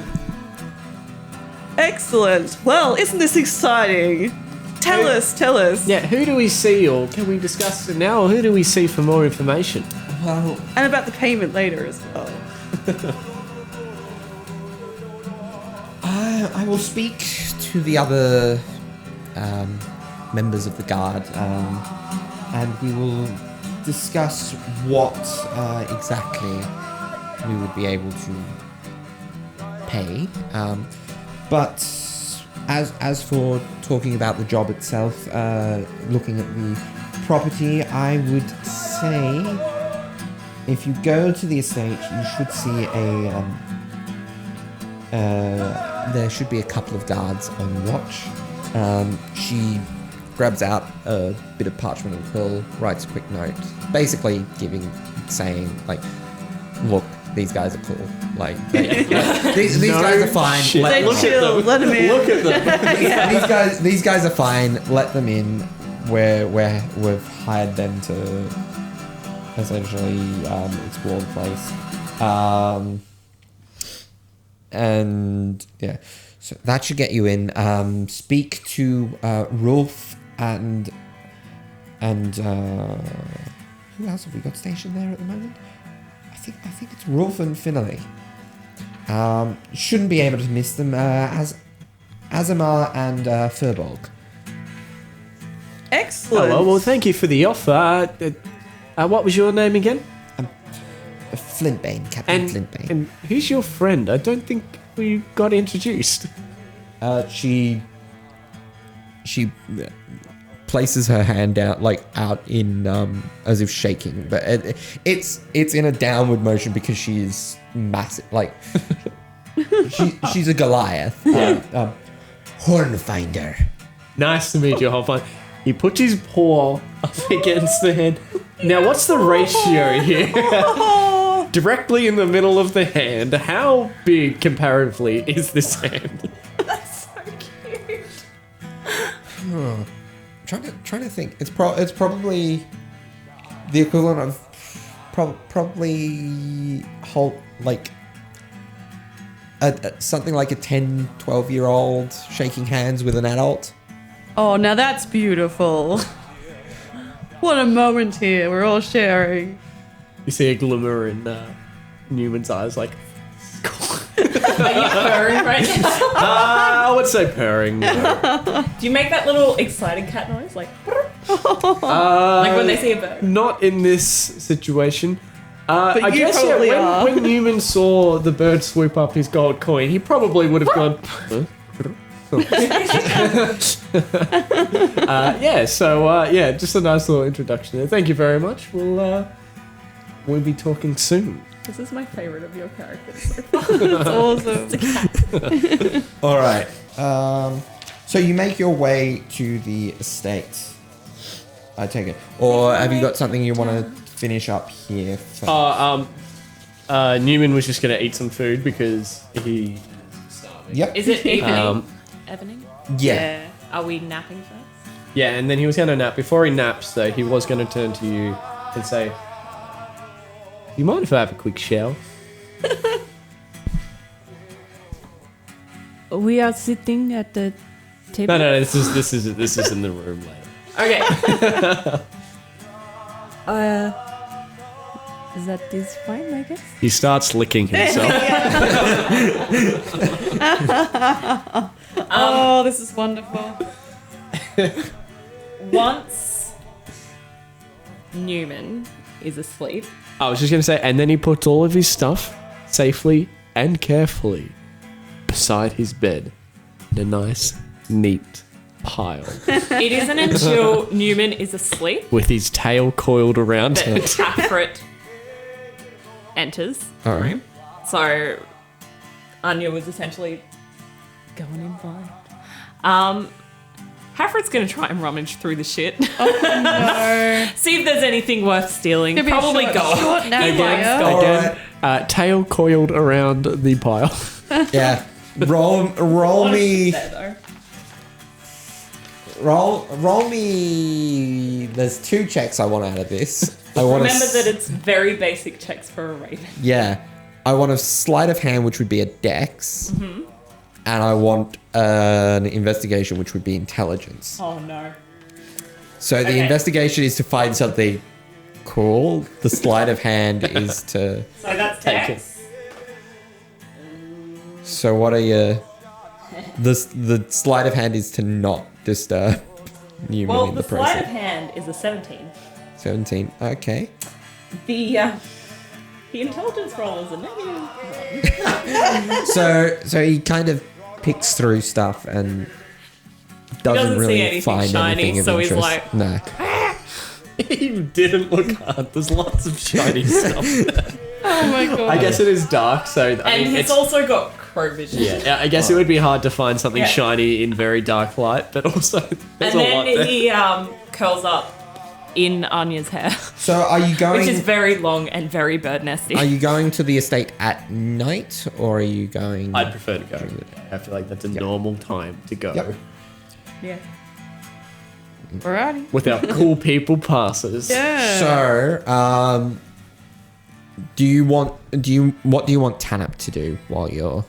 Excellent. Well, isn't this exciting? Tell us. Yeah, who do we see, or can we discuss it now, or who do we see for more information? Well, And about the payment later as well. I will speak to the other members of the guard, and we will discuss what exactly we would be able to pay. But as for talking about the job itself, looking at the property, I would say if you go to the estate, you should see there should be a couple of guards on watch. She grabs out a bit of parchment and quill, writes a quick note, basically saying, like, look, these guys are cool. Like, these guys are fine. shit. Stay Look at chill, them. let him in. Look at them. These guys are fine. Let them in. We've hired them to essentially explore the place. And yeah, so that should get you in. Speak to Rolf and who else have we got stationed there at the moment? I think it's Rolf and Finley. Shouldn't be able to miss them. As Azamar and Furbolg. Excellent. Hello, well, thank you for the offer. What was your name again? Flintbane, Captain Flintbane. And who's your friend? I don't think we got introduced. She places her hand out in as if shaking, but it's in a downward motion because she is massive. Like she's a Goliath. Hornfinder. Nice to meet you, Hofline. He puts his paw up against the hand. Now, what's the ratio here? Directly in the middle of the hand. How big comparatively is this hand? That's so cute. Trying to think. It's probably the equivalent of probably something like a 10, 12-year-old shaking hands with an adult. Oh, now that's beautiful. What a moment here. We're all sharing. You see a glimmer in Newman's eyes, like, Are you purring right now? I would say purring. No. Do you make that little excited cat noise? Like when they see a bird? Not in this situation. But I you guess probably are. when Newman saw the bird swoop up his gold coin, he probably would have gone. Huh? Just a nice little introduction there. Thank you very much. We'll be talking soon. This is my favorite of your characters so far. That's awesome. All right. So you make your way to the estate. I take it, or have you got something you want to finish up here? Newman was just gonna eat some food because he. Yep. Is it evening? Evening? Yeah. Are we napping first? Yeah, and then he was gonna nap. Before he naps, though, he was gonna turn to you and say, "Do you mind if I have a quick shower?" We are sitting at the table. No. This is in the room later. Okay. That is fine, I guess. He starts licking himself. Oh, this is wonderful. Once Neumann is asleep, I was just gonna say, and then he puts all of his stuff safely and carefully beside his bed in a nice, neat pile it isn't until Neumann is asleep with his tail coiled around that it. Taffret enters. All right. So Anya was essentially going involved. Hafred's gonna try and rummage through the shit. No. See if there's anything worth stealing. Gonna be a Probably short- gold. short nap, He likes yeah. gold. Again, tail coiled around the pile. Yeah. Roll me. There, Roll me. There's 2 checks I want out of this. I want Remember that it's very basic checks for a raven. Yeah. I want a sleight of hand, which would be a dex. And I want an investigation, which would be intelligence. Oh no. So the Okay. investigation is to find something cool. The sleight of hand is to. So that's Take Dex. So what are you? The sleight of hand is to not disturb Newman Well, in the the sleight of process. hand is a 17. 17. Okay. The intelligence roll is a -1. So he kind of picks through stuff and doesn't doesn't see really anything find shiny, anything of so he's interest. like- No. You didn't look hard. There's lots of shiny stuff. Oh my god. I guess it is dark, so I And mean, he's it's also got crow vision. yeah. I guess it would be hard to find something Yeah. shiny in very dark light, but also there's And a lot then there. he curls up in Anya's hair, So are you going? which is very long and very bird nesty. Are you going to the estate at night, or are you going? I'd prefer to go. I feel like that's a normal time to go. Yep. Yeah. Alrighty. Without cool people passes. Yeah. So, what do you want Tanip to do while you're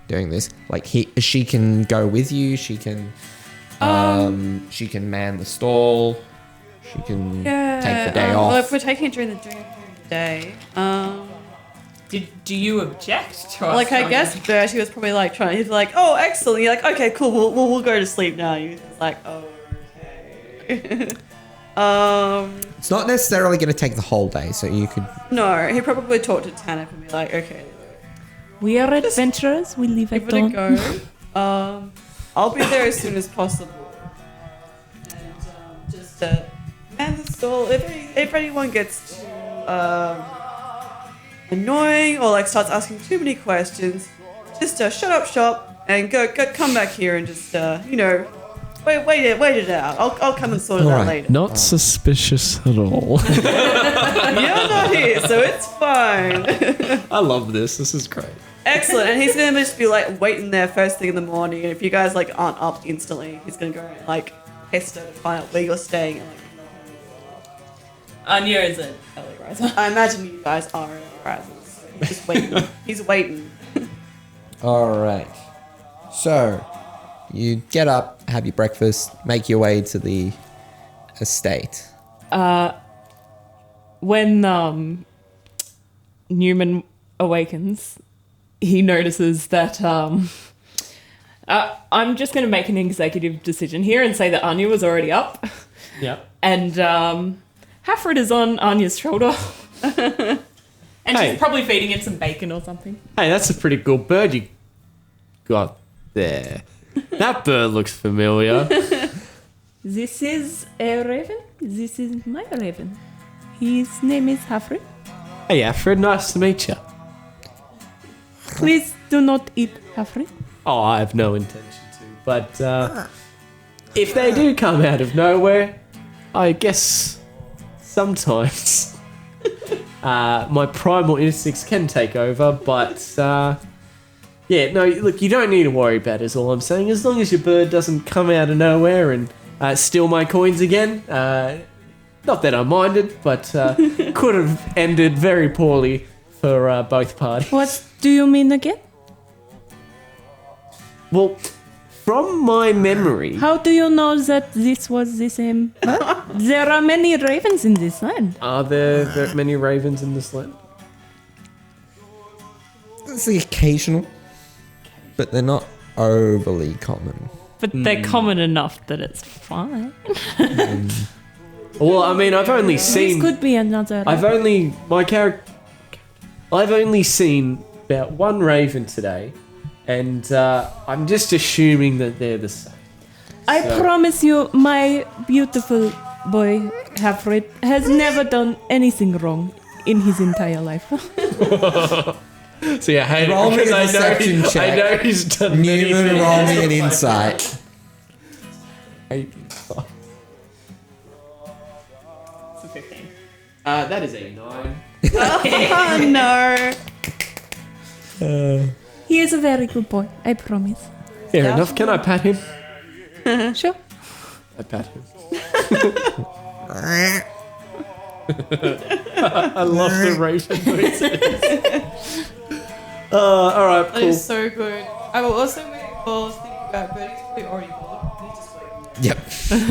doing this? Like she can go with you. She can man the stall. She can take the day off. Well, if we're taking it during the day, Do you object to us like I going guess into- Bertie was probably like trying. He's like, "Oh, excellent." You're like, "Okay, cool. We'll go to sleep now." You're like, "Oh, okay." It's not necessarily going to take the whole day, so you could. No, he probably talked to Tanip and be like, okay, We are adventurers. We live at give it a dawn. go. I'll be there as soon as possible. And just man the stall. If anyone gets too annoying or like starts asking too many questions, just shut up shop and go come back here and just wait it out. I'll come and sort it out Alright. later. Not suspicious at all. You're not here, so it's fine. I love this. This is great. Excellent. And he's gonna just be like waiting there first thing in the morning. And if you guys like aren't up instantly, he's gonna go and like pester to find out where you're staying. And, like, Anya is an early riser. I imagine you guys are early risers. He's just waiting. He's waiting. All right. So, you get up, have your breakfast, make your way to the estate. When Neumann awakens, he notices that I'm just going to make an executive decision here and say that Anya was already up. Yeah. And Hafred is on Anya's shoulder. And Hey. she's probably feeding it some bacon or something. Hey, that's a pretty good bird you got there. That bird looks familiar. This is a raven. This is my raven. His name is Hafred. Hey, Alfred, nice to meet you. Please do not eat Hafred. Oh, I have no intention to. But if they do come out of nowhere, I guess sometimes my primal instincts can take over. But yeah, no, look, you don't need to worry about it, is all I'm saying. As long as your bird doesn't come out of nowhere and steal my coins again. Not that I minded, but could have ended very poorly for both parties. What do you mean again? Well, from my memory, How do you know that this was the same bird? There are many ravens in this land. are there many ravens in this land? It's the occasional, but they're not overly common. But they're common enough that it's fine. Well, I mean, I've only This seen. could be another. I've only seen about one raven today, and I'm just assuming that they're the same. I promise you, my beautiful boy Hafred has never done anything wrong in his entire life. So yeah, hey, Roll me a because deception check. I know he's done many Newman, things. roll me an insight. That is a 9. Oh no. He is a very good boy, I promise. Fair enough. Can I pat him? Sure. I pat him. I love the raven noises. All right, That cool. is so good. I will also make balls think about Birdie's probably already bored. He's just waiting. Yep.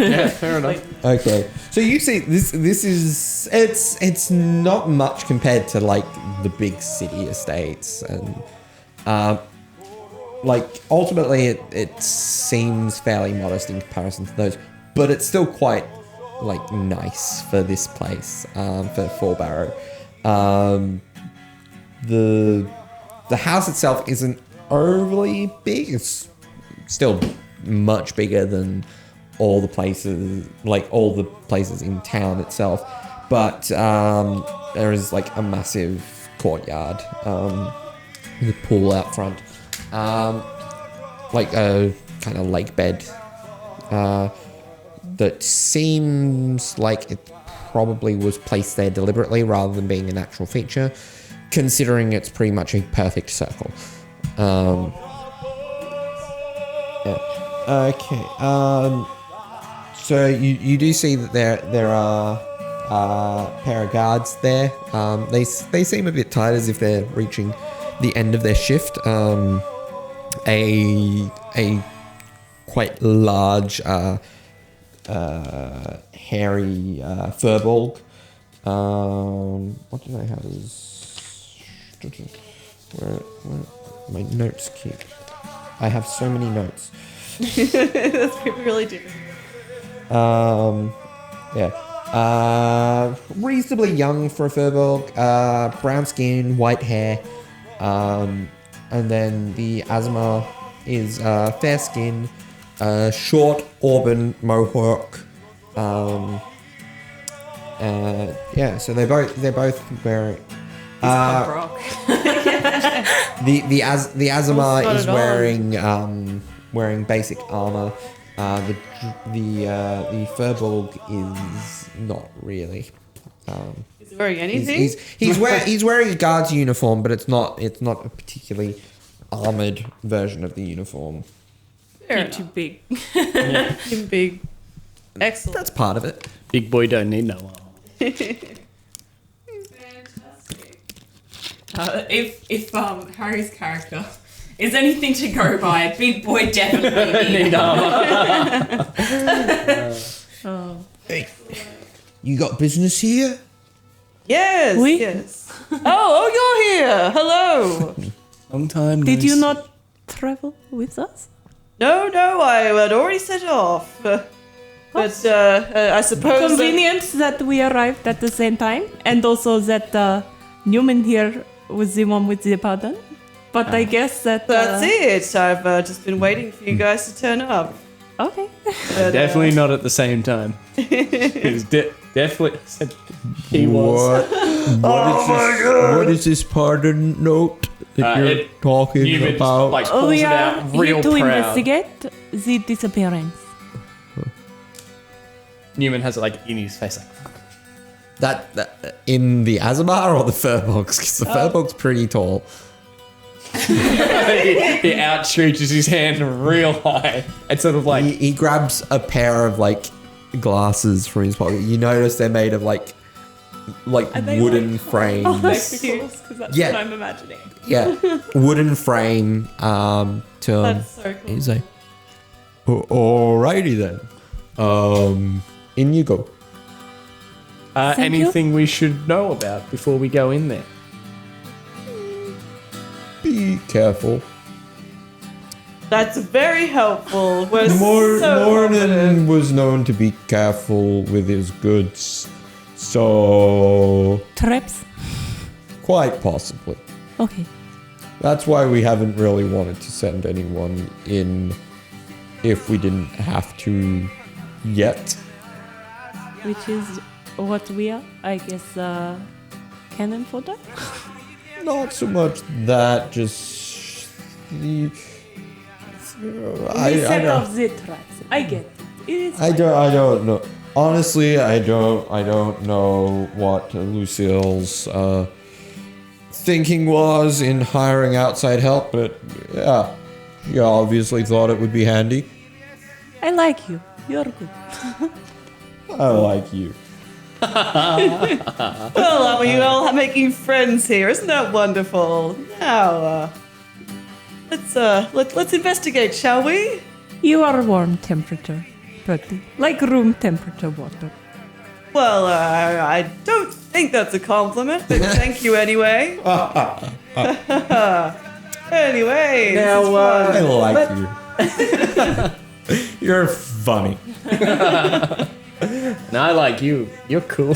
Yeah, fair enough. Okay. So you see, this is it's not much compared to like the big city estates, and like ultimately it seems fairly modest in comparison to those, but it's still quite like nice for this place, for Four Barrow. The house itself isn't overly big. It's still much bigger than all the places in town itself, but there is like a massive courtyard with a pool out front, like a kind of lake bed that seems like it probably was placed there deliberately rather than being a natural feature, considering it's pretty much a perfect circle. Yeah. Okay. So you do see that there are a pair of guards there. They seem a bit tired, as if they're reaching the end of their shift. A quite large hairy furbolg. What did I have as... Where my notes keep? I have so many notes. That's really difficult. Yeah. Reasonably young for a Furbolg. Brown skin, white hair. And then the Azuma is fair skin, short auburn mohawk. Yeah, so they're both wearing. Brock. The Azuma Not is at all. wearing basic armor. The Furbolg is not really. Is he wearing anything? He's wearing a guard's uniform, but it's not a particularly armored version of the uniform. Fair You're enough. too big. Him big. Excellent. That's part of it. Big boy don't need no armor. If Harry's character is anything to go by, Big Boy definitely Need armor. Oh. Hey, you got business here? Yes, Oui. yes. Oh, you're here. Hello. Long time. Did you not travel with us? No, I had already set off. But I suppose. Convenient that we arrived at the same time, and also that Neumann here was the one with the pardon. But I guess that. That's it. I've just been waiting for you guys to turn up. Okay. But, Definitely not at the same time. He was definitely said he was. What is this pardon note that you're It- talking Newman about? like pulls We it are out here real to proud. investigate the disappearance. Newman has it like in his face, like that in the Azuma or the Furbolgs? Because the Furbolg's pretty tall. he outstretches his hand real high and sort of like He grabs a pair of like glasses from his pocket. You notice they're made of like they wooden frames. Because that's Yeah. what I'm imagining. Yeah, wooden frame. To That's so cool. he's like, alrighty then. In you go. Thank you. anything we should know about before we go in there. Be careful. That's very helpful. We're so Mornon confident. was known to be careful with his goods, so Traps? quite possibly. Okay. That's why we haven't really wanted to send anyone in if we didn't have to yet. Which is what we are, I guess, cannon fodder? Not so much that, just the. We set off the traps. I get it. It is I fine. don't know. Honestly, I don't know what Lucille's thinking was in hiring outside help, but yeah, she obviously thought it would be handy. I like you. You're good. I like you. Well, we all making friends here. Isn't that wonderful? Now, let's investigate, shall we? You are warm temperature, pretty. Like room temperature water. Well, I don't think that's a compliment, but thank you anyway. Anyway, Now, this is fun. I like you. You're funny. And I like you. You're cool.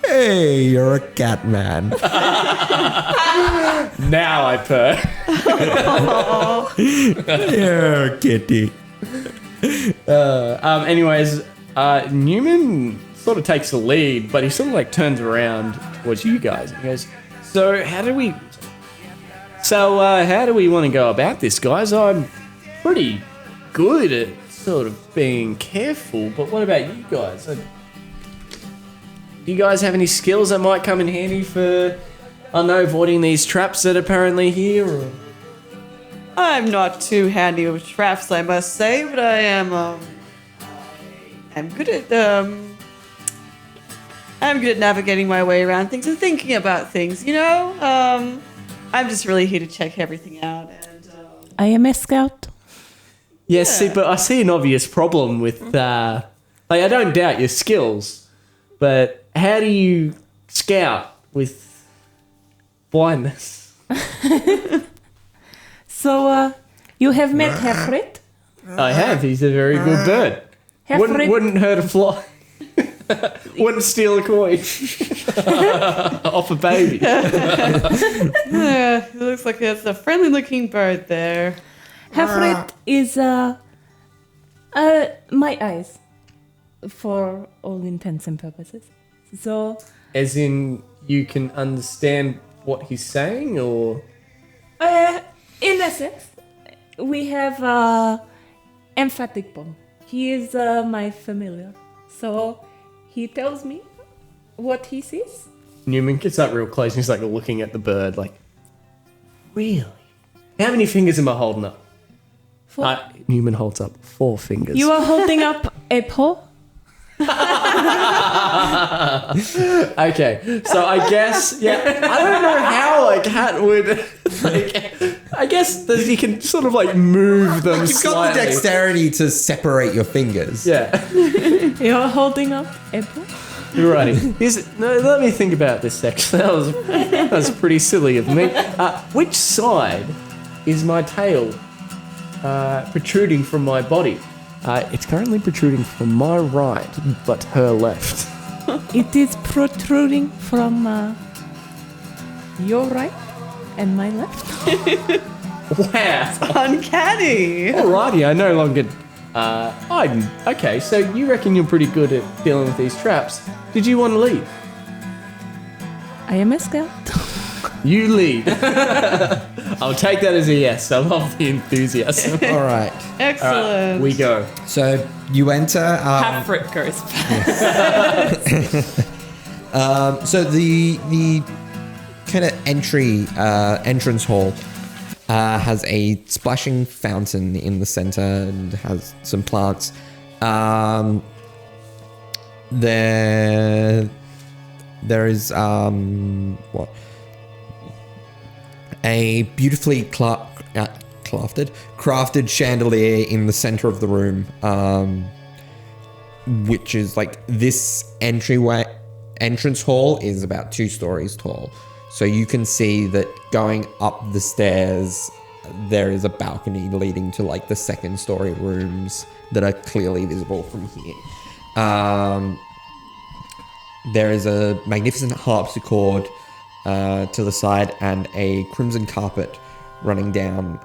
Hey, you're a cat man. Now I purr. You're a kitty. Anyways, Neumann sort of takes the lead, but he sort of like turns around towards you guys and goes, So how do we want to go about this, guys? I'm pretty good at sort of being careful, but what about you guys? Do you guys have any skills that might come in handy for, I don't know, avoiding these traps that are apparently here? Or? I'm not too handy with traps, I must say, but I am. I'm good at navigating my way around things and thinking about things. You know, I'm just really here to check everything out. And I am a scout. Yes, see, but I see an obvious problem with, I don't doubt your skills, but how do you scout with blindness? So, you have met Hefrit? I have. He's a very good bird. Wouldn't hurt a fly. Wouldn't steal a coin off a baby. Yeah, it looks like it's a friendly-looking bird there. Hefrit is my eyes, for all intents and purposes. So As in, you can understand what he's saying, or in essence, we have emphatic bond. He is my familiar, so he tells me what he sees. Neumann gets up real close and he's like looking at the bird, like, really? How many fingers am I holding up? 4. Neumann holds up 4 fingers. You are holding up a paw. Okay, so I guess, yeah, I don't know how a cat would, like, I guess that he can sort of like move them You've got slightly. the dexterity to separate your fingers. Yeah, You are holding up a paw. you're right. Let me think about this section. That was pretty silly of me. Which side is my tail protruding from my body? It's currently protruding from my right, but her left. It is protruding from your right and my left. Wow. Uncanny. Alrighty, I no longer. Okay, so you reckon you're pretty good at dealing with these traps. Did you want to lead? I am a scout. You lead. I'll take that as a yes. I love the enthusiasm. All right. Excellent. We go. So you enter. Hefrit goes first. So the kind of entrance hall has a splashing fountain in the center and has some plants. There is what? A beautifully crafted chandelier in the center of the room, which is like this entrance hall is about 2 stories tall. So you can see that going up the stairs, there is a balcony leading to like the 2nd story rooms that are clearly visible from here. There is a magnificent harpsichord to the side and a crimson carpet running down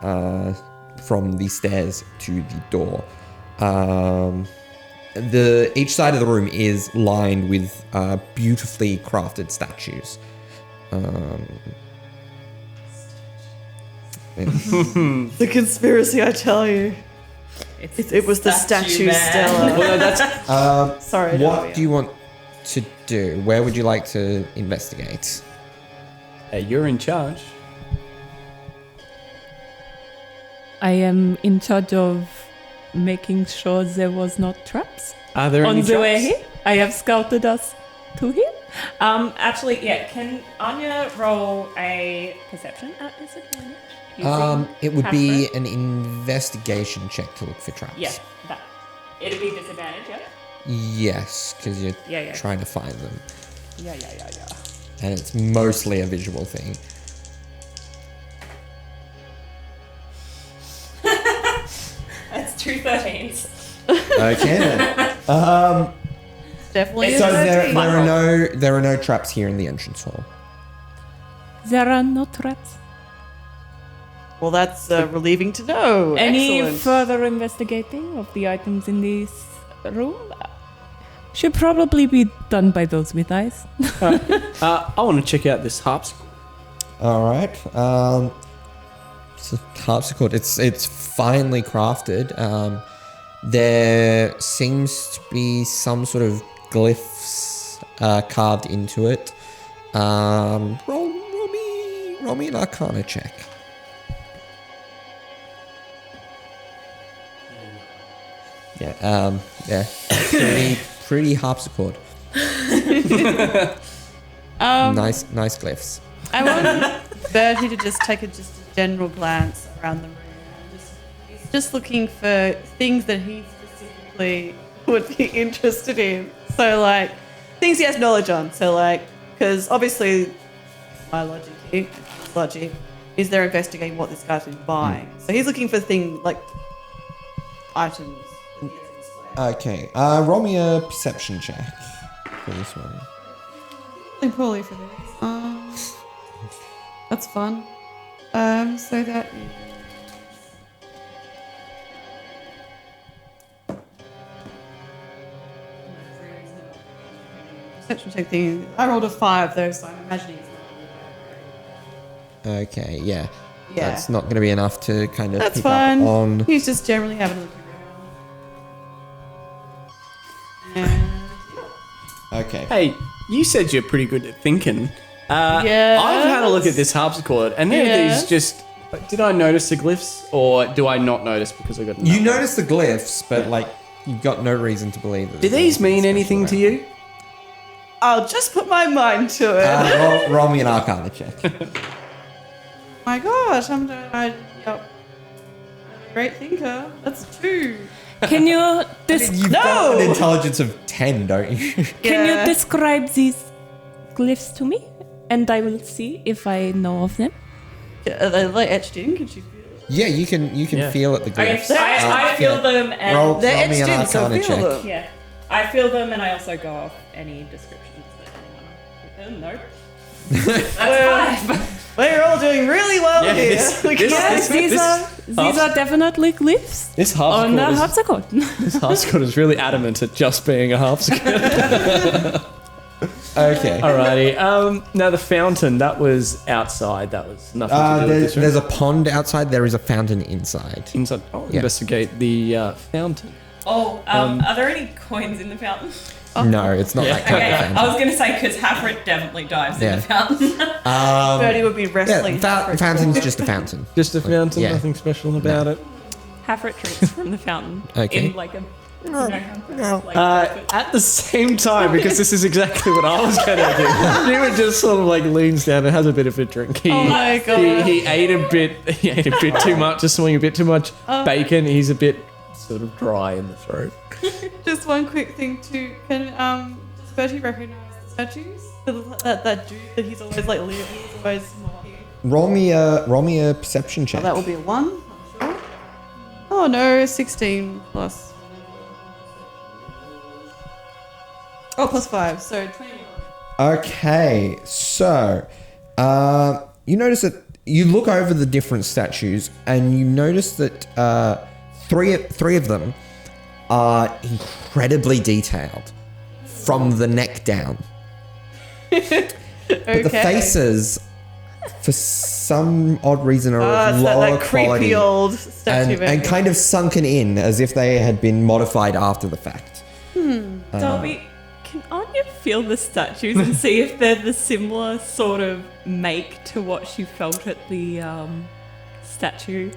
from the stairs to the door. Each side of the room is lined with beautifully crafted statues. The conspiracy, I tell you. It was the statue man. Stella. Well, that's Sorry. What do you want to do? Where would you like to investigate? you're in charge. I am in charge of making sure there was not traps. Are there On any the way traps? here, I have scouted us to here. Actually, yeah. Can Anya roll a perception at disadvantage? using It would be Hefrit? an investigation check to look for traps. Yeah, that. It'd be disadvantage, yeah? Yes, because you're Yeah. trying to find them. Yeah. And it's mostly a visual thing. That's 2 13s. Okay then. Definitely. It's is So a there are no traps here in the entrance hall. There are no traps. Well, that's relieving to know. Any Excellent. further investigating of the items in this room should probably be done by those with eyes. I want to check out this harpsichord. All right. It's a harpsichord. It's finely crafted. There seems to be some sort of glyphs carved into it. Roll me an Arcana check. Yeah. Pretty harpsichord. Nice glyphs. I want Bertie to just take a general glance around the room. He's just looking for things that he specifically would be interested in. So, like, things he has knowledge on. So, like, because obviously my logic is they're investigating what this guy's been buying. So he's looking for things like items that he has Okay. Roll me a perception check for this one. I'm poorly for this. That's fun. So that is... Perception check thing. I rolled a 5 though, so I'm imagining it's not. Okay, yeah. Yeah. That's not going to be enough to kind of That's pick fine. up on... He's just generally having a look around. And... Okay. Hey, you said you're pretty good at thinking. Yes. I've had a look at this harpsichord, and there are these just. Did I notice the glyphs, or do I not notice because I got? You notice the glyphs, but like you've got no reason to believe that. Do these mean anything to you? I'll just put my mind to it. Roll me an Arcana check. My gosh, yep. I'm a great thinker. That's 2. Can you You've got an intelligence of 10, don't you? can Yeah. you describe these glyphs to me, and I will see if I know of them. Are they like etched in? Can you feel it? Yeah, you can feel at the glyphs. I feel them and Roll They're me etched an in, so Arcana feel check. them. yeah, I feel them and I also go off any descriptions that anyone. Nope. That's 5. We're all doing really well Yeah, here. Yes, these are definitely glyphs This on the harpsichord harpsichord. this harpsichord is really adamant at just being a harpsichord. Okay. Alrighty. Now the fountain that was outside. That was nothing to do with this room. There's a pond outside. There is a fountain inside. Inside. I'll Yeah. investigate the fountain. Oh, are there any coins in the fountain? No, it's not that kind Okay, of fountain. I was gonna say because Hafred definitely dives in Yeah. the fountain. Birdie would be wrestling. Yeah, fountain's just a fountain. Just a fountain. yeah. Nothing special about it. Hafred drinks from the fountain Okay. in like a. At the same time, because this is exactly what I was going to do. Newman just sort of like leans down and has a bit of a drink. Oh my God. He ate a bit too much, just swinging a bit too much bacon. He's a bit sort of dry in the throat. Just one quick thing too. Can does Bertie recognize the statues? That dude that he's always like he's always Roll me a perception check. that will be a 1, I'm sure. Oh no, 16 plus. Oh, plus 5, so 20. Okay, so you notice that you look over the different statues and you notice that three of them are incredibly detailed from the neck down. But the faces, for some odd reason, are of It's lower that creepy quality old statue. and kind of sunken in as if they had been modified after the fact. Dolby, can Anya feel the statues and see if they're the similar sort of make to what she felt at the statue?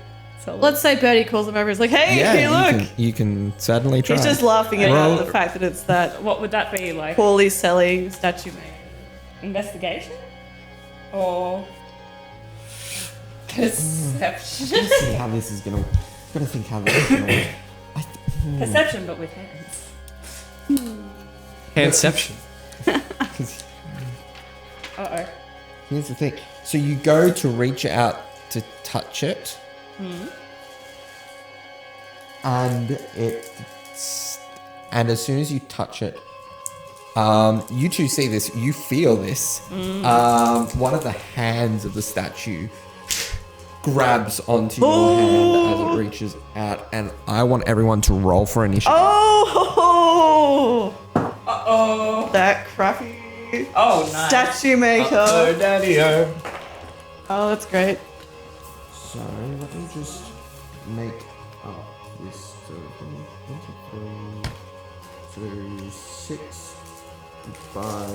So Let's say Bertie calls him over. He's like, "Hey, hey, look!" You can certainly try. He's just laughing at Roll- the fact that it's that what would that be like? poorly selling statue maker. Investigation or perception? see how this is gonna. Gotta think how this is gonna work. Perception, but with hands. Handception. Uh-oh. Here's the thing. So you go to reach out to touch it, and as soon as you touch it, you two see this. You feel this. One of the hands of the statue grabs onto your hand as it reaches out, and I want everyone to roll for initiative. Oh! Uh-oh. That crappy Oh, nice. statue maker. Oh, daddy-o. Oh, that's great. So let me just make up this. So 6 by.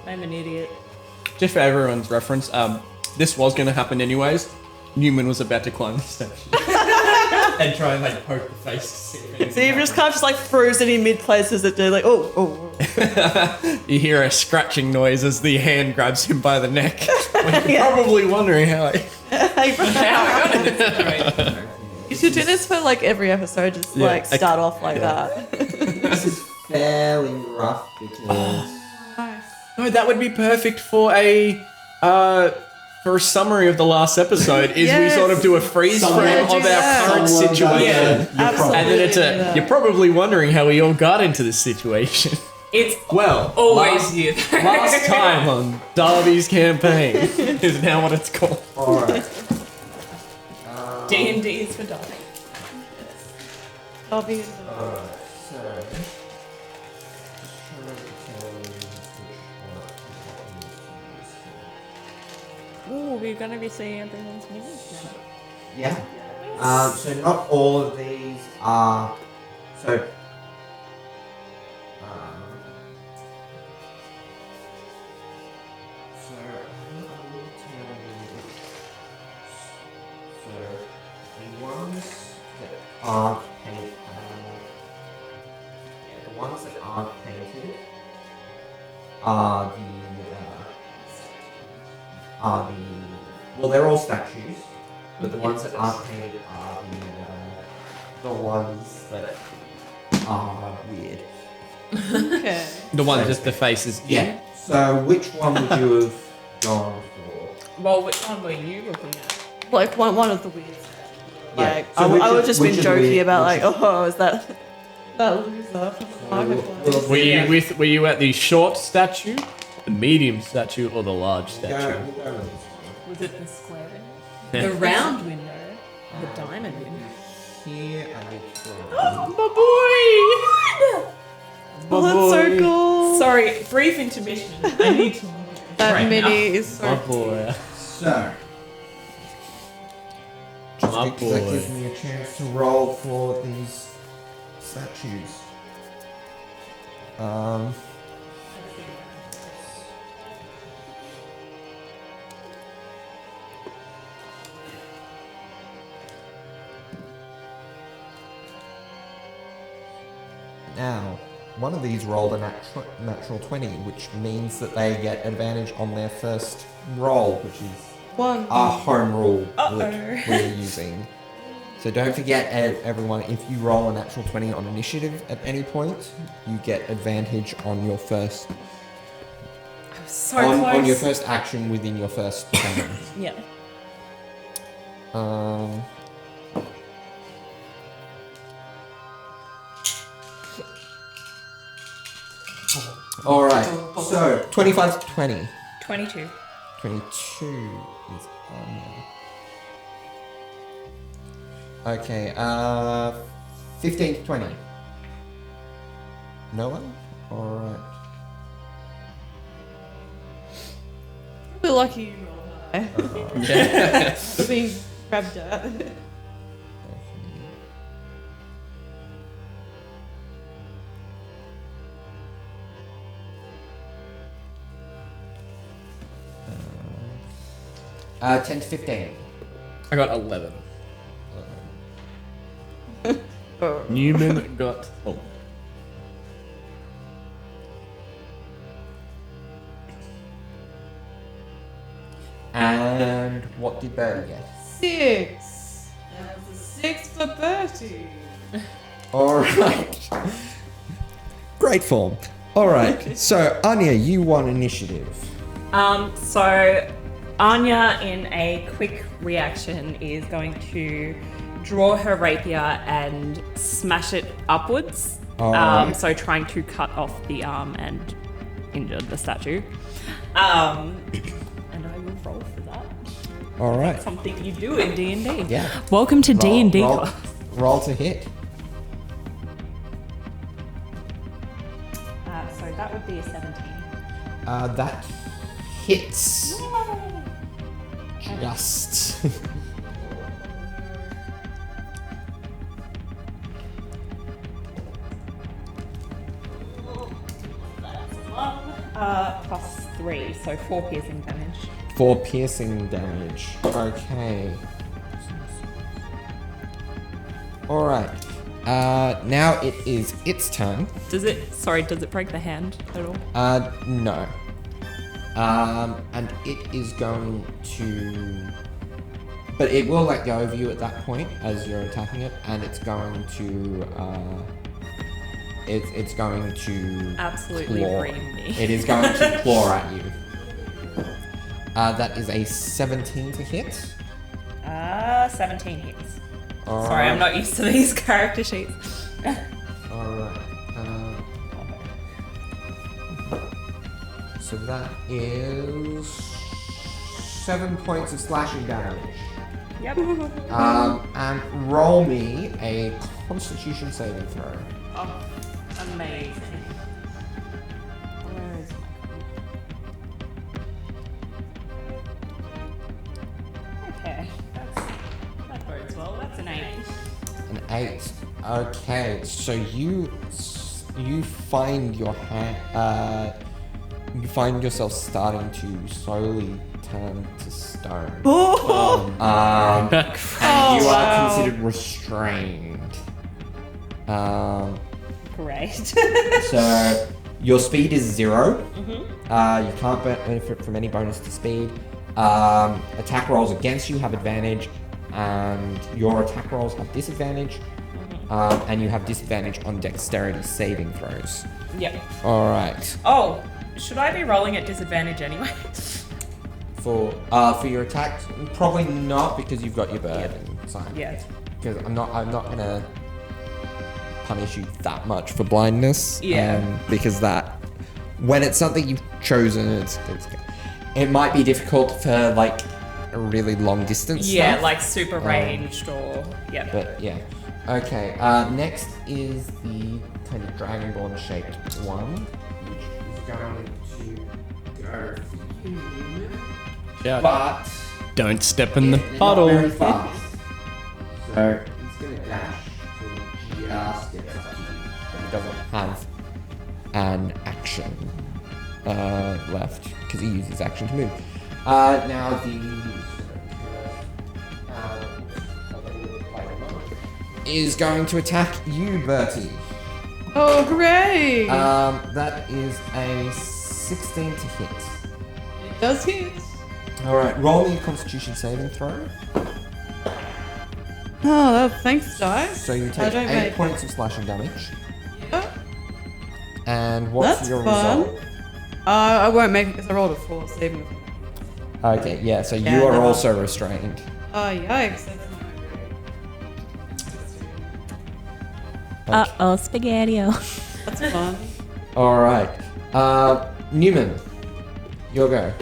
I'm an idiot. Just for everyone's reference, this was going to happen anyways. Newman was about to climb the statue and try and like poke the face. To see if anything So you've just kind of just like frozen in mid places that do like, oh. You hear a scratching noise as the hand grabs him by the neck. You're probably wondering how You should do this for like every episode, just Yeah, like start off like that. fairly rough because No, that would be perfect for a summary of the last episode. Is we Yes. sort of do a freeze frame of our current situation, and then it's you're probably wondering how we all got into this situation. It's Well, always you. last time on Darby's campaign is now what it's called. alright. D&D is for dark. I'll be. Ooh, we're gonna be seeing everyone's moves now. Yeah. So not all of these are. So. The ones that aren't painted. Yeah, the ones that aren't painted are well, they're all statues, but the ones that aren't painted are the ones that are weird. Okay. The one just the faces. Yeah. So which one would you have gone for? Well, which one were you looking at? Like one of the weird. Yeah. Like So I would just which been of the joking weird- about which like, oh, is that loser from the marketplace? Were you at the short statue, the medium statue, or the large statue? We'll go with this Was it the square window? The round window? The diamond window? one. Here and it's My boy! Oh, that's so cool. Sorry, brief intermission. I need to. That mini is so My boy. So. Just My because that boy. gives me a chance to roll for these statues. Now, one of these rolled a natural 20, which means that they get advantage on their first roll, which is one. our home rule that we're using. So don't forget, everyone, if you roll a natural 20 on initiative at any point, you get advantage on your first So close. on your first action within your first turn. Yeah. All right. So 25 to 20. 22. 22 is on. Okay. 15 to 20. No one. All right. We're lucky you rolled high. We're being grabbed at. Uh, 10 to 15. I got 11. Oh. Neumann got. Oh. And what did Bertie get? 6. That's a 6 for Bertie. All right. Great form. All right. So Anya, you won initiative. So Anya, in a quick reaction, is going to draw her rapier and smash it upwards. Alright. So trying to cut off the arm and injure the statue. And I will roll for that. All right. Something you do in D&D. Yeah. Welcome to D&D. Roll to hit. So that would be a 17. That hits. Just. Plus 3, so 4 piercing damage. 4 piercing damage. Okay. All right. Now it is its turn. Does it break the hand at all? No. And it is going to... But it will let go of you at that point as you're attacking it, and it's going to it's going to Absolutely claw. ream me. It is going to claw at you. That is a 17 to hit. 17 hits. Sorry, I'm not used to these character sheets. Alright. So that is 7 points of slashing damage. Yep. And roll me a Constitution saving throw. Oh, amazing. Where is my... Okay, that bodes well. That's an 8. An 8. Okay, so you find you find yourself starting to slowly turn to stone. And you are considered restrained. Great. So your speed is 0. You can't benefit from any bonus to speed. Attack rolls against you have advantage, and your attack rolls have disadvantage. And you have disadvantage on dexterity saving throws. Yep. All right. Oh, should I be rolling at disadvantage anyway? For your attacks, probably not, because you've got your bird inside. Yeah. Because I'm not gonna punish you that much for blindness. Yeah. Because that, when it's something you've chosen, it might be difficult for like a really long distance. Yeah, stuff. like super ranged or yeah. But yeah. Okay. Next is the kind of dragonborn shaped one, which is going to go for you. Shout. But Don't step in the they're not puddle. very fast. So he's gonna dash to just get up to you, but he doesn't have an action left because he used his action to move. Now is going to attack you, Bertie. Oh, hooray! That is a 16 to hit. It does hit. Alright, roll me a Constitution saving throw. Oh, thanks, guys. So you I take don't 8 make- points of slashing damage. Oh, And what's that's your fun. result? I won't make it because I rolled a 4 saving. Okay, yeah, so Yeah, you are no. also restrained. Oh, yikes. That's not Uh-oh, spaghetti-o. That's fun. Alright. Neumann, your go.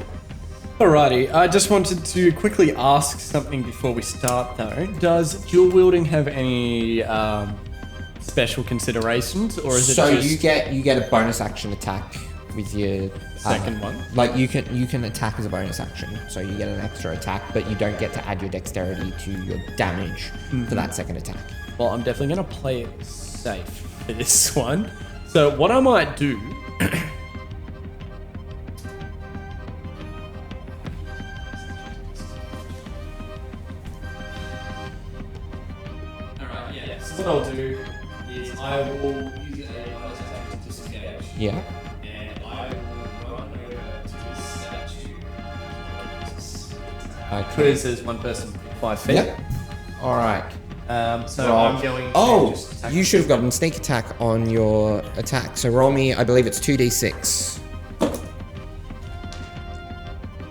Alrighty, I just wanted to quickly ask something before we start though. Does dual wielding have any special considerations, or is it So just you get a bonus action attack with your second one? Like you can attack as a bonus action, so you get an extra attack, but you don't get to add your dexterity to your damage for that second attack. Well, I'm definitely going to play it safe for this one. So what I might do... Alright, yeah. So what I'll do is I will use a bonus attack to disengage. Yeah. And I will run over to this statue. Because there's one person 5 feet. Yep. All right. So Roll. I'm going to Oh, just attack you should have gotten sneak attack on your attack. So roll me, I believe it's 2d6.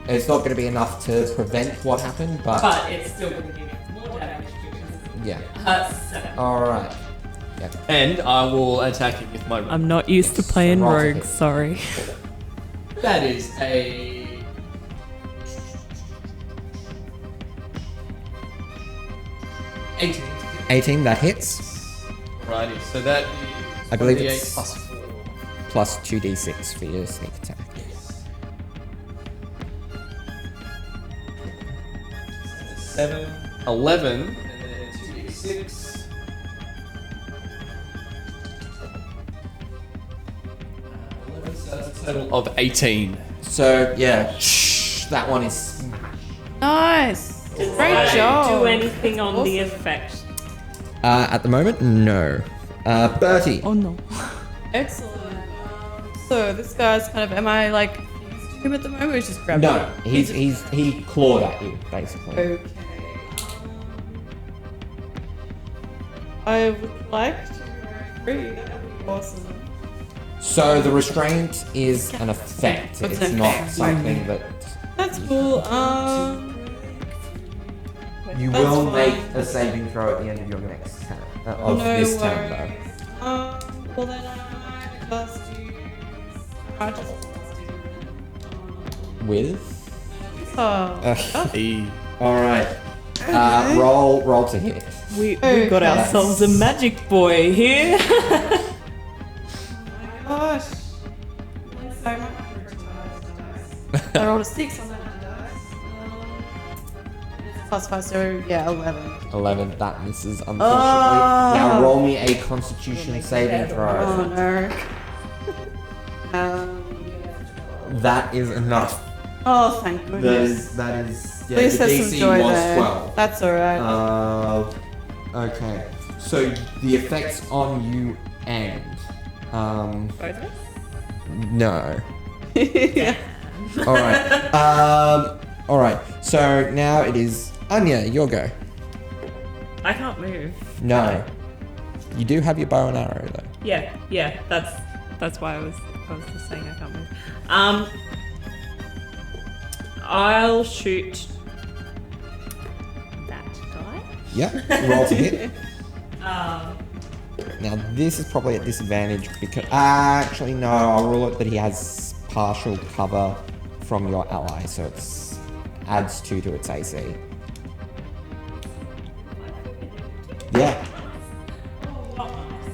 It's not going to be enough to prevent what happened, but But it's still going to give you more damage because yeah. 7. All right. Yeah. And I will attack it with my. I'm not used to playing Roll to rogues, hit. sorry. That is a. 18. 18, that hits. Righty, so that is. I believe 28 it's- plus 4. Plus 2d6 for your sneak attack. 7, 11, and then 2d6. So that's a total of 18. So yeah, that one is. Nice. Does Great that job. do anything on the effect? At the moment, no. Bertie. Oh no. Excellent. So this guy's kind of. Am I like used to him at the moment? Or he's just grabbed No, me? he clawed at you basically. Okay. I would like to agree. That would be Awesome. So the restraint is an effect. It's It's an not effect. something that That's cool. you That's will fine. make a saving throw at the end of your next turn. Of no this turn, worries. Well then I just use. I just though. With. Oh. All right. Roll to hit. We got ourselves a magic boy here. Gosh. So much. I rolled a 6 on that dice. Plus 5, so yeah, 11. 11. That misses, unfortunately. Now roll me a Constitution saving Oh throw. no. That is enough. Oh, thank goodness. That is. Yeah, At least the there's some DC joy was there. 12. That's alright. Okay. So the effects on you end. Both of us? No. All right. All right. So now it is Anya. Your go. I can't move. No. You do have your bow and arrow though. Yeah. That's why I was just saying I can't move. I'll shoot that guy. Yep. Roll to hit. Um, Now this is probably at disadvantage because actually no, I'll rule it that he has partial cover from your ally, so it's adds 2 to its AC. Yeah.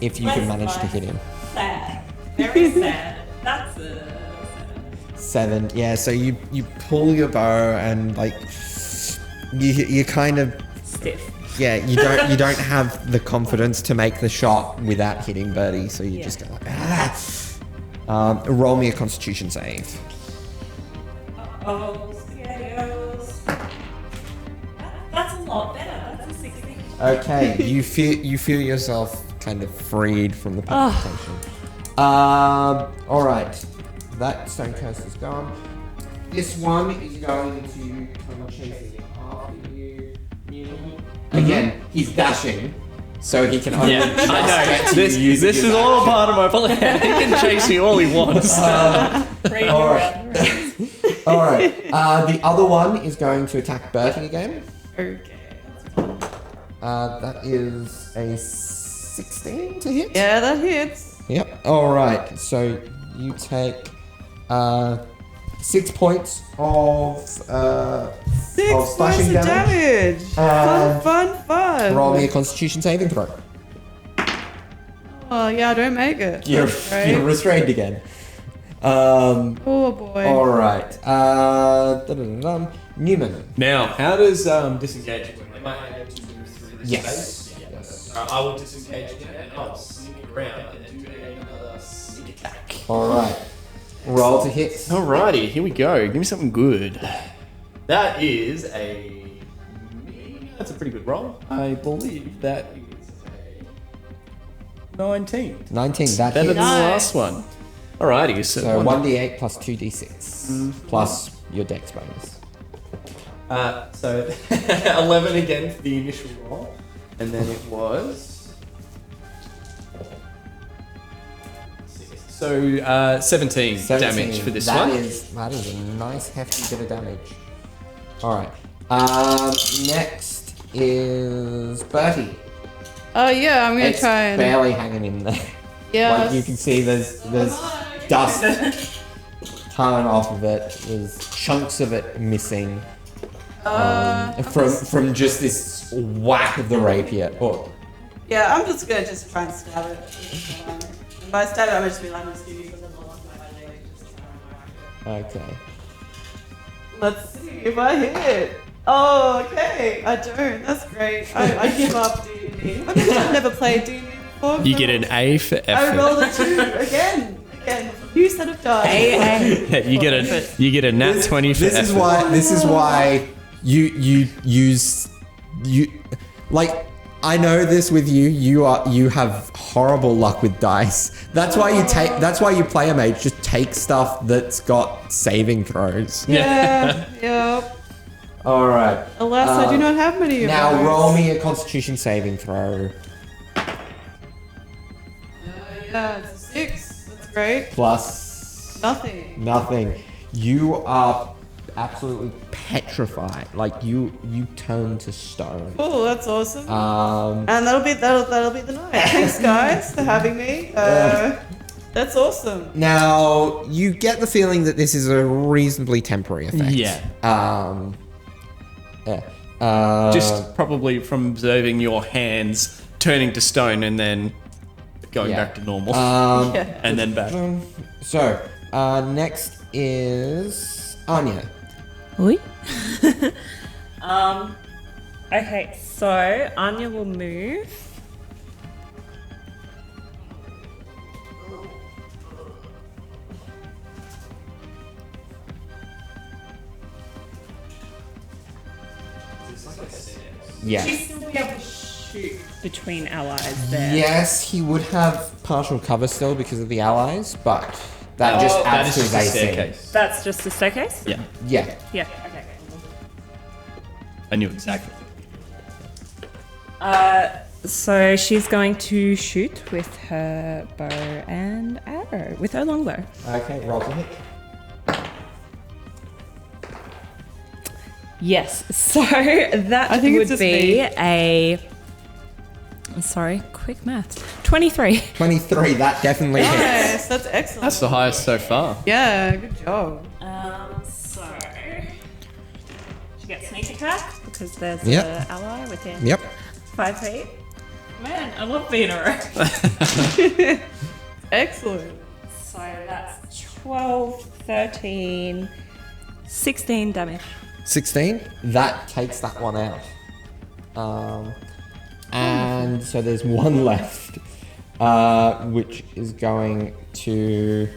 If you can manage to hit him. sad. Very sad. That's a 7. Yeah, so you pull your bow and like you kind of stiff. yeah, you don't have the confidence to make the shot without hitting Birdie, so you just go like roll me a Constitution save. Oh, spaghettios. That's a lot better. That's a 16. Okay, you feel yourself kind of freed from the petrification. All right, that stone curse is gone. This one is going to come chasing after you. Again, he's dashing, so he can only just I get know. to This you using is his all action. part of my plan. He can chase me all he wants. All right. All right. The other one is going to attack Bertie again. Okay. That is a 16 to hit. Yeah, that hits. Yep. All right. So you take 6 points of 6 slashing points of damage. Fun. roll me a Constitution saving throw. Oh yeah, I don't make it. You're Right. you're restrained again. Oh boy. All right. Neumann. Now, how does disengage work? Am I able to move through this Yes. space? Yes. I will disengage again and I'll sneak around and do another sneak attack. All right. Roll to hit. Alrighty, here we go. Give me something good. That is that's a pretty good roll. I believe that is a 19. 19. That Better than hits. the last one. Alrighty, so, So 1d8 plus 2d6 plus your dex bonus. So 11 again for the initial roll, and then it was 6. So 17 damage for this one. That is a nice hefty bit of damage. All right. Next is Bertie. Oh yeah, I'm gonna It's try and. barely hanging in there. Yeah. Like you can see, there's dust coming off of it. There's chunks of it missing from just this whack of the rapier. Oh, Yeah, I'm just gonna try and stab it. If I stab it, I'm just be like, I'm just giving you the lock of my leg. okay. Let's see if I hit. Oh, okay. I don't. That's great. I give up D&D. I've never played D&D before. You get an A for I effort. rolled a 2 again. New set of dice. You get a nat 20 for This effort. is why you use like I know this with you. You have horrible luck with dice. That's why you play a mage. Just take stuff that's got saving throws. Yeah. Yep. All right. Alas, I do not have many of Now those. roll me a Constitution saving throw. yeah, it's a 6. That's great. Plus Nothing. You are absolutely petrified. Like you turn to stone. Oh, that's awesome. Um, And that'll be the night. Thanks, guys, for having me. That's awesome. now you get the feeling that this is a reasonably temporary effect. Yeah. Yeah. Just probably from observing your hands turning to stone and then going Yeah. back to normal. Yeah. and then back. So, next is Anya. Oui. Okay, so Anya will move. Yes. She'd still be able to shoot between allies there. Yes, he would have partial cover still because of the allies, but that just that adds is to just a his AC. staircase. That's just the staircase? Yeah, Yeah. Yeah, okay. I knew exactly. So she's going to shoot with her bow and arrow, with her longbow. Okay, roll to hit. Yes, so that I think it's would just be me. a. Sorry, quick maths. 23. 23, that definitely hits. Nice. That's excellent. That's the highest so far. Yeah, good job. So she gets sneak attack because there's Yep. an ally within Yep. 5 feet. Man, I love being around. Excellent. So that's 12, 13, 16 damage. 16, that takes that one out. And so there's one left, which is going to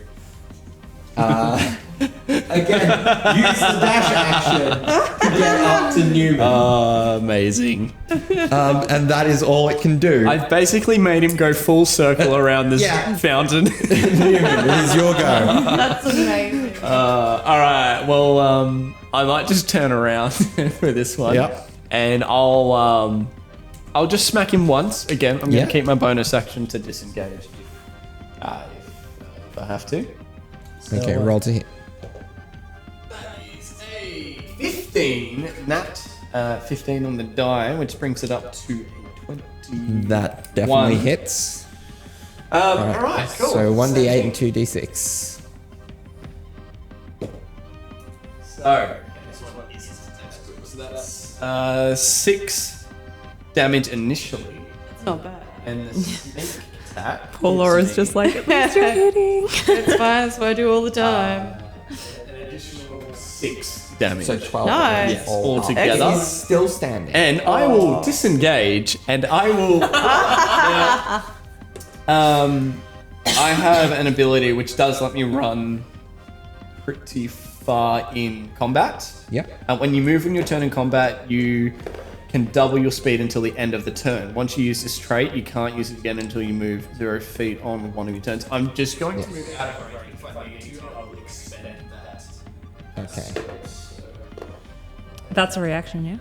again use the dash action to get up to Neumann, Amazing. and that is all it can do. I've basically made him go full circle around this Yeah. fountain. Neumann, it is your go. That's amazing. All right. Well, I might just turn around for this one. Yep. And I'll just smack him once. Again, I'm Yeah. gonna keep my bonus action to disengage if I have to. Okay, roll to hit. That is a 15. Nat 15 on the die, which brings it up to a 20. That definitely One. hits. All right. Cool. So 1d8 and 2d6. So that's 6 damage initially, It's not bad. and the sneak attack. Paula is just like, at least you're hitting. It's fine. That's what I do all the time. an additional 6 damage. So 12 Nice. Yes, all together. He's still standing. And I will disengage, and I will. I have an ability which does let me run pretty far in combat. Yep. When you move in your turn in combat, you can double your speed until the end of the turn. Once you use this trait, you can't use it again until you move 0 feet on with one of your turns. I'm just going to move out of range. If I need to, I will expend that. Okay. That's a reaction, yeah?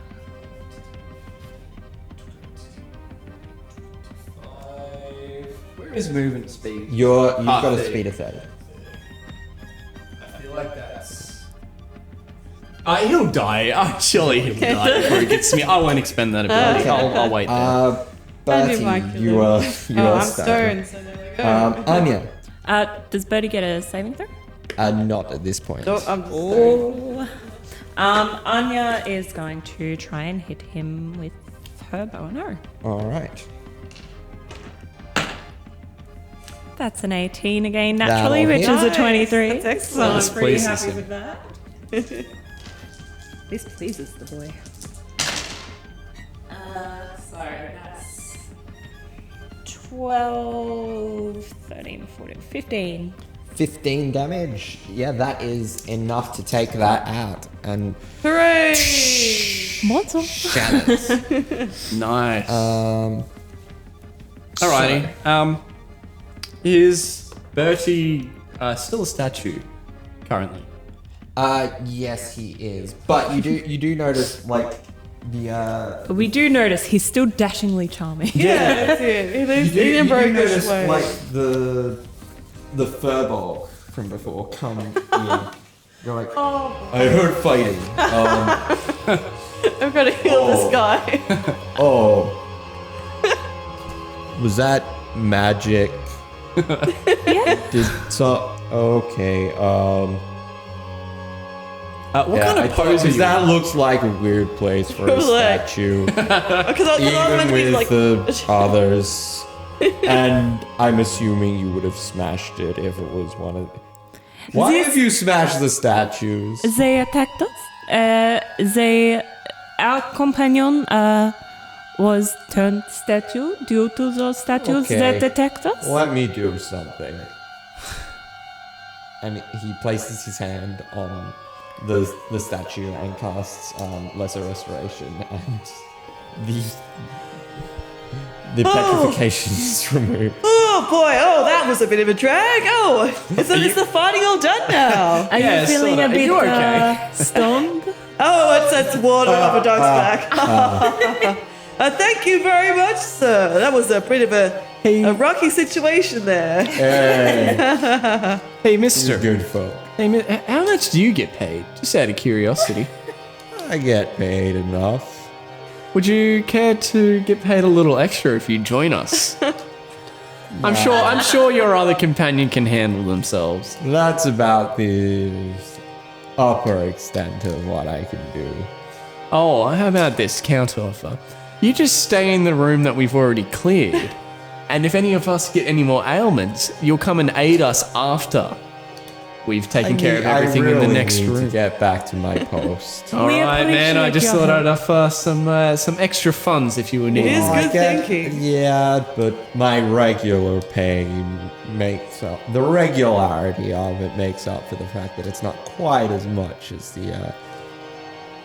Where is movement speed? You've got a 30. speed of 30. I feel like that's. He'll die. Surely he'll die before he gets to me. I won't expend that ability. I'll wait there. I Bertie, do my you are I'm stoned. stoned, so there we go. Anya, Does Birdie get a saving throw? not at this point. No, I'm just stoned. Anya is going to try and hit him with her bow and arrow. All right. That's an 18 again, naturally, That'll which hit. is a 23. That's excellent. This I'm pretty pleases happy him. with that. This pleases the boy. So that's 12, 13, 14, 15. 15 damage. Yeah, that is enough to take that out and Hooray! Mortal. shatters. Nice. um, Alrighty. Is Bertie still a statue currently? yes, he is. But you do notice, like, We do notice he's still dashingly charming. Yeah, that's it. It is in a very good way. the furball from before come in. You're like, I heard fighting. I've got to heal this guy. Was that magic? Okay. What kind of pose are you that looks like a weird place for a Like- statue. Because I was meant Even to be with like, the others. And I'm assuming you would have smashed it if it was one of. Why This- have you smashed the statues? They attacked us. Our companion was turned statue due to those statues Okay. that attacked us. Let me do something. And he places his hand on the statue and casts Lesser Restoration, and the petrification is removed. oh boy, that was a bit of a drag. Is the fighting all done now? Are Yeah, you feeling sorta. a Are bit you okay? stoned? It's water off a dog's back. Thank you very much, sir. That was a bit of a rocky situation there. Hey, mister. Good folk. Hey, how much do you get paid? Just out of curiosity. I get paid enough. Would you care to get paid a little extra if you join us? I'm sure your other companion can handle themselves. That's about the upper extent of what I can do. Oh, how about this counter offer? You just stay in the room that we've already cleared, and if any of us get any more ailments, you'll come and aid us after we've taken care of everything in the next need room. to get back to my post. All We right, man. I appreciate just your thought help. I'd offer some extra funds if you were needing. is I good get- thinking. Yeah, but my regular pay makes up. The regularity of it makes up for the fact that it's not quite as much as the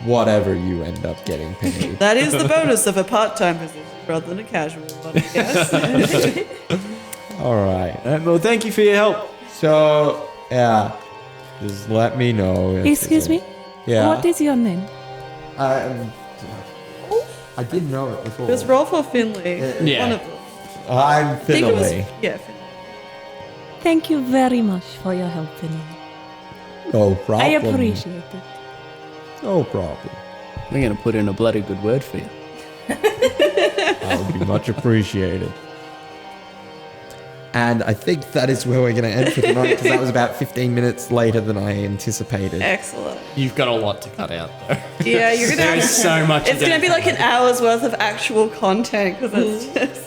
whatever you end up getting paid. That is the bonus of a part-time position rather than a casual one, I guess. All right. Well, thank you for your help. So yeah, just let me know. if- Excuse me? Yeah. What is your name? I didn't know it before. Just roll for Finley. Yeah. One of them. I'm I think it was, Finley. yeah, Finley. Thank you very much for your help, Finley. No problem. I appreciate it. No problem. We're gonna put in a bloody good word for you. That would be much appreciated. And I think that is where we're going to end for tonight, because that was about 15 minutes later than I anticipated. Excellent. You've got a lot to cut out, though. Yeah, you're gonna have There's so much. It's gonna be like an hour's worth of actual content because it's just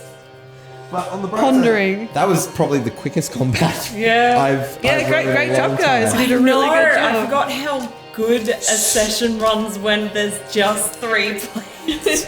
But on the bright pondering. side, that was probably the quickest combat Yeah. I've Yeah, run in a great long job, guys. time. You did a really good I job. forgot how good a session runs when there's just 3 players.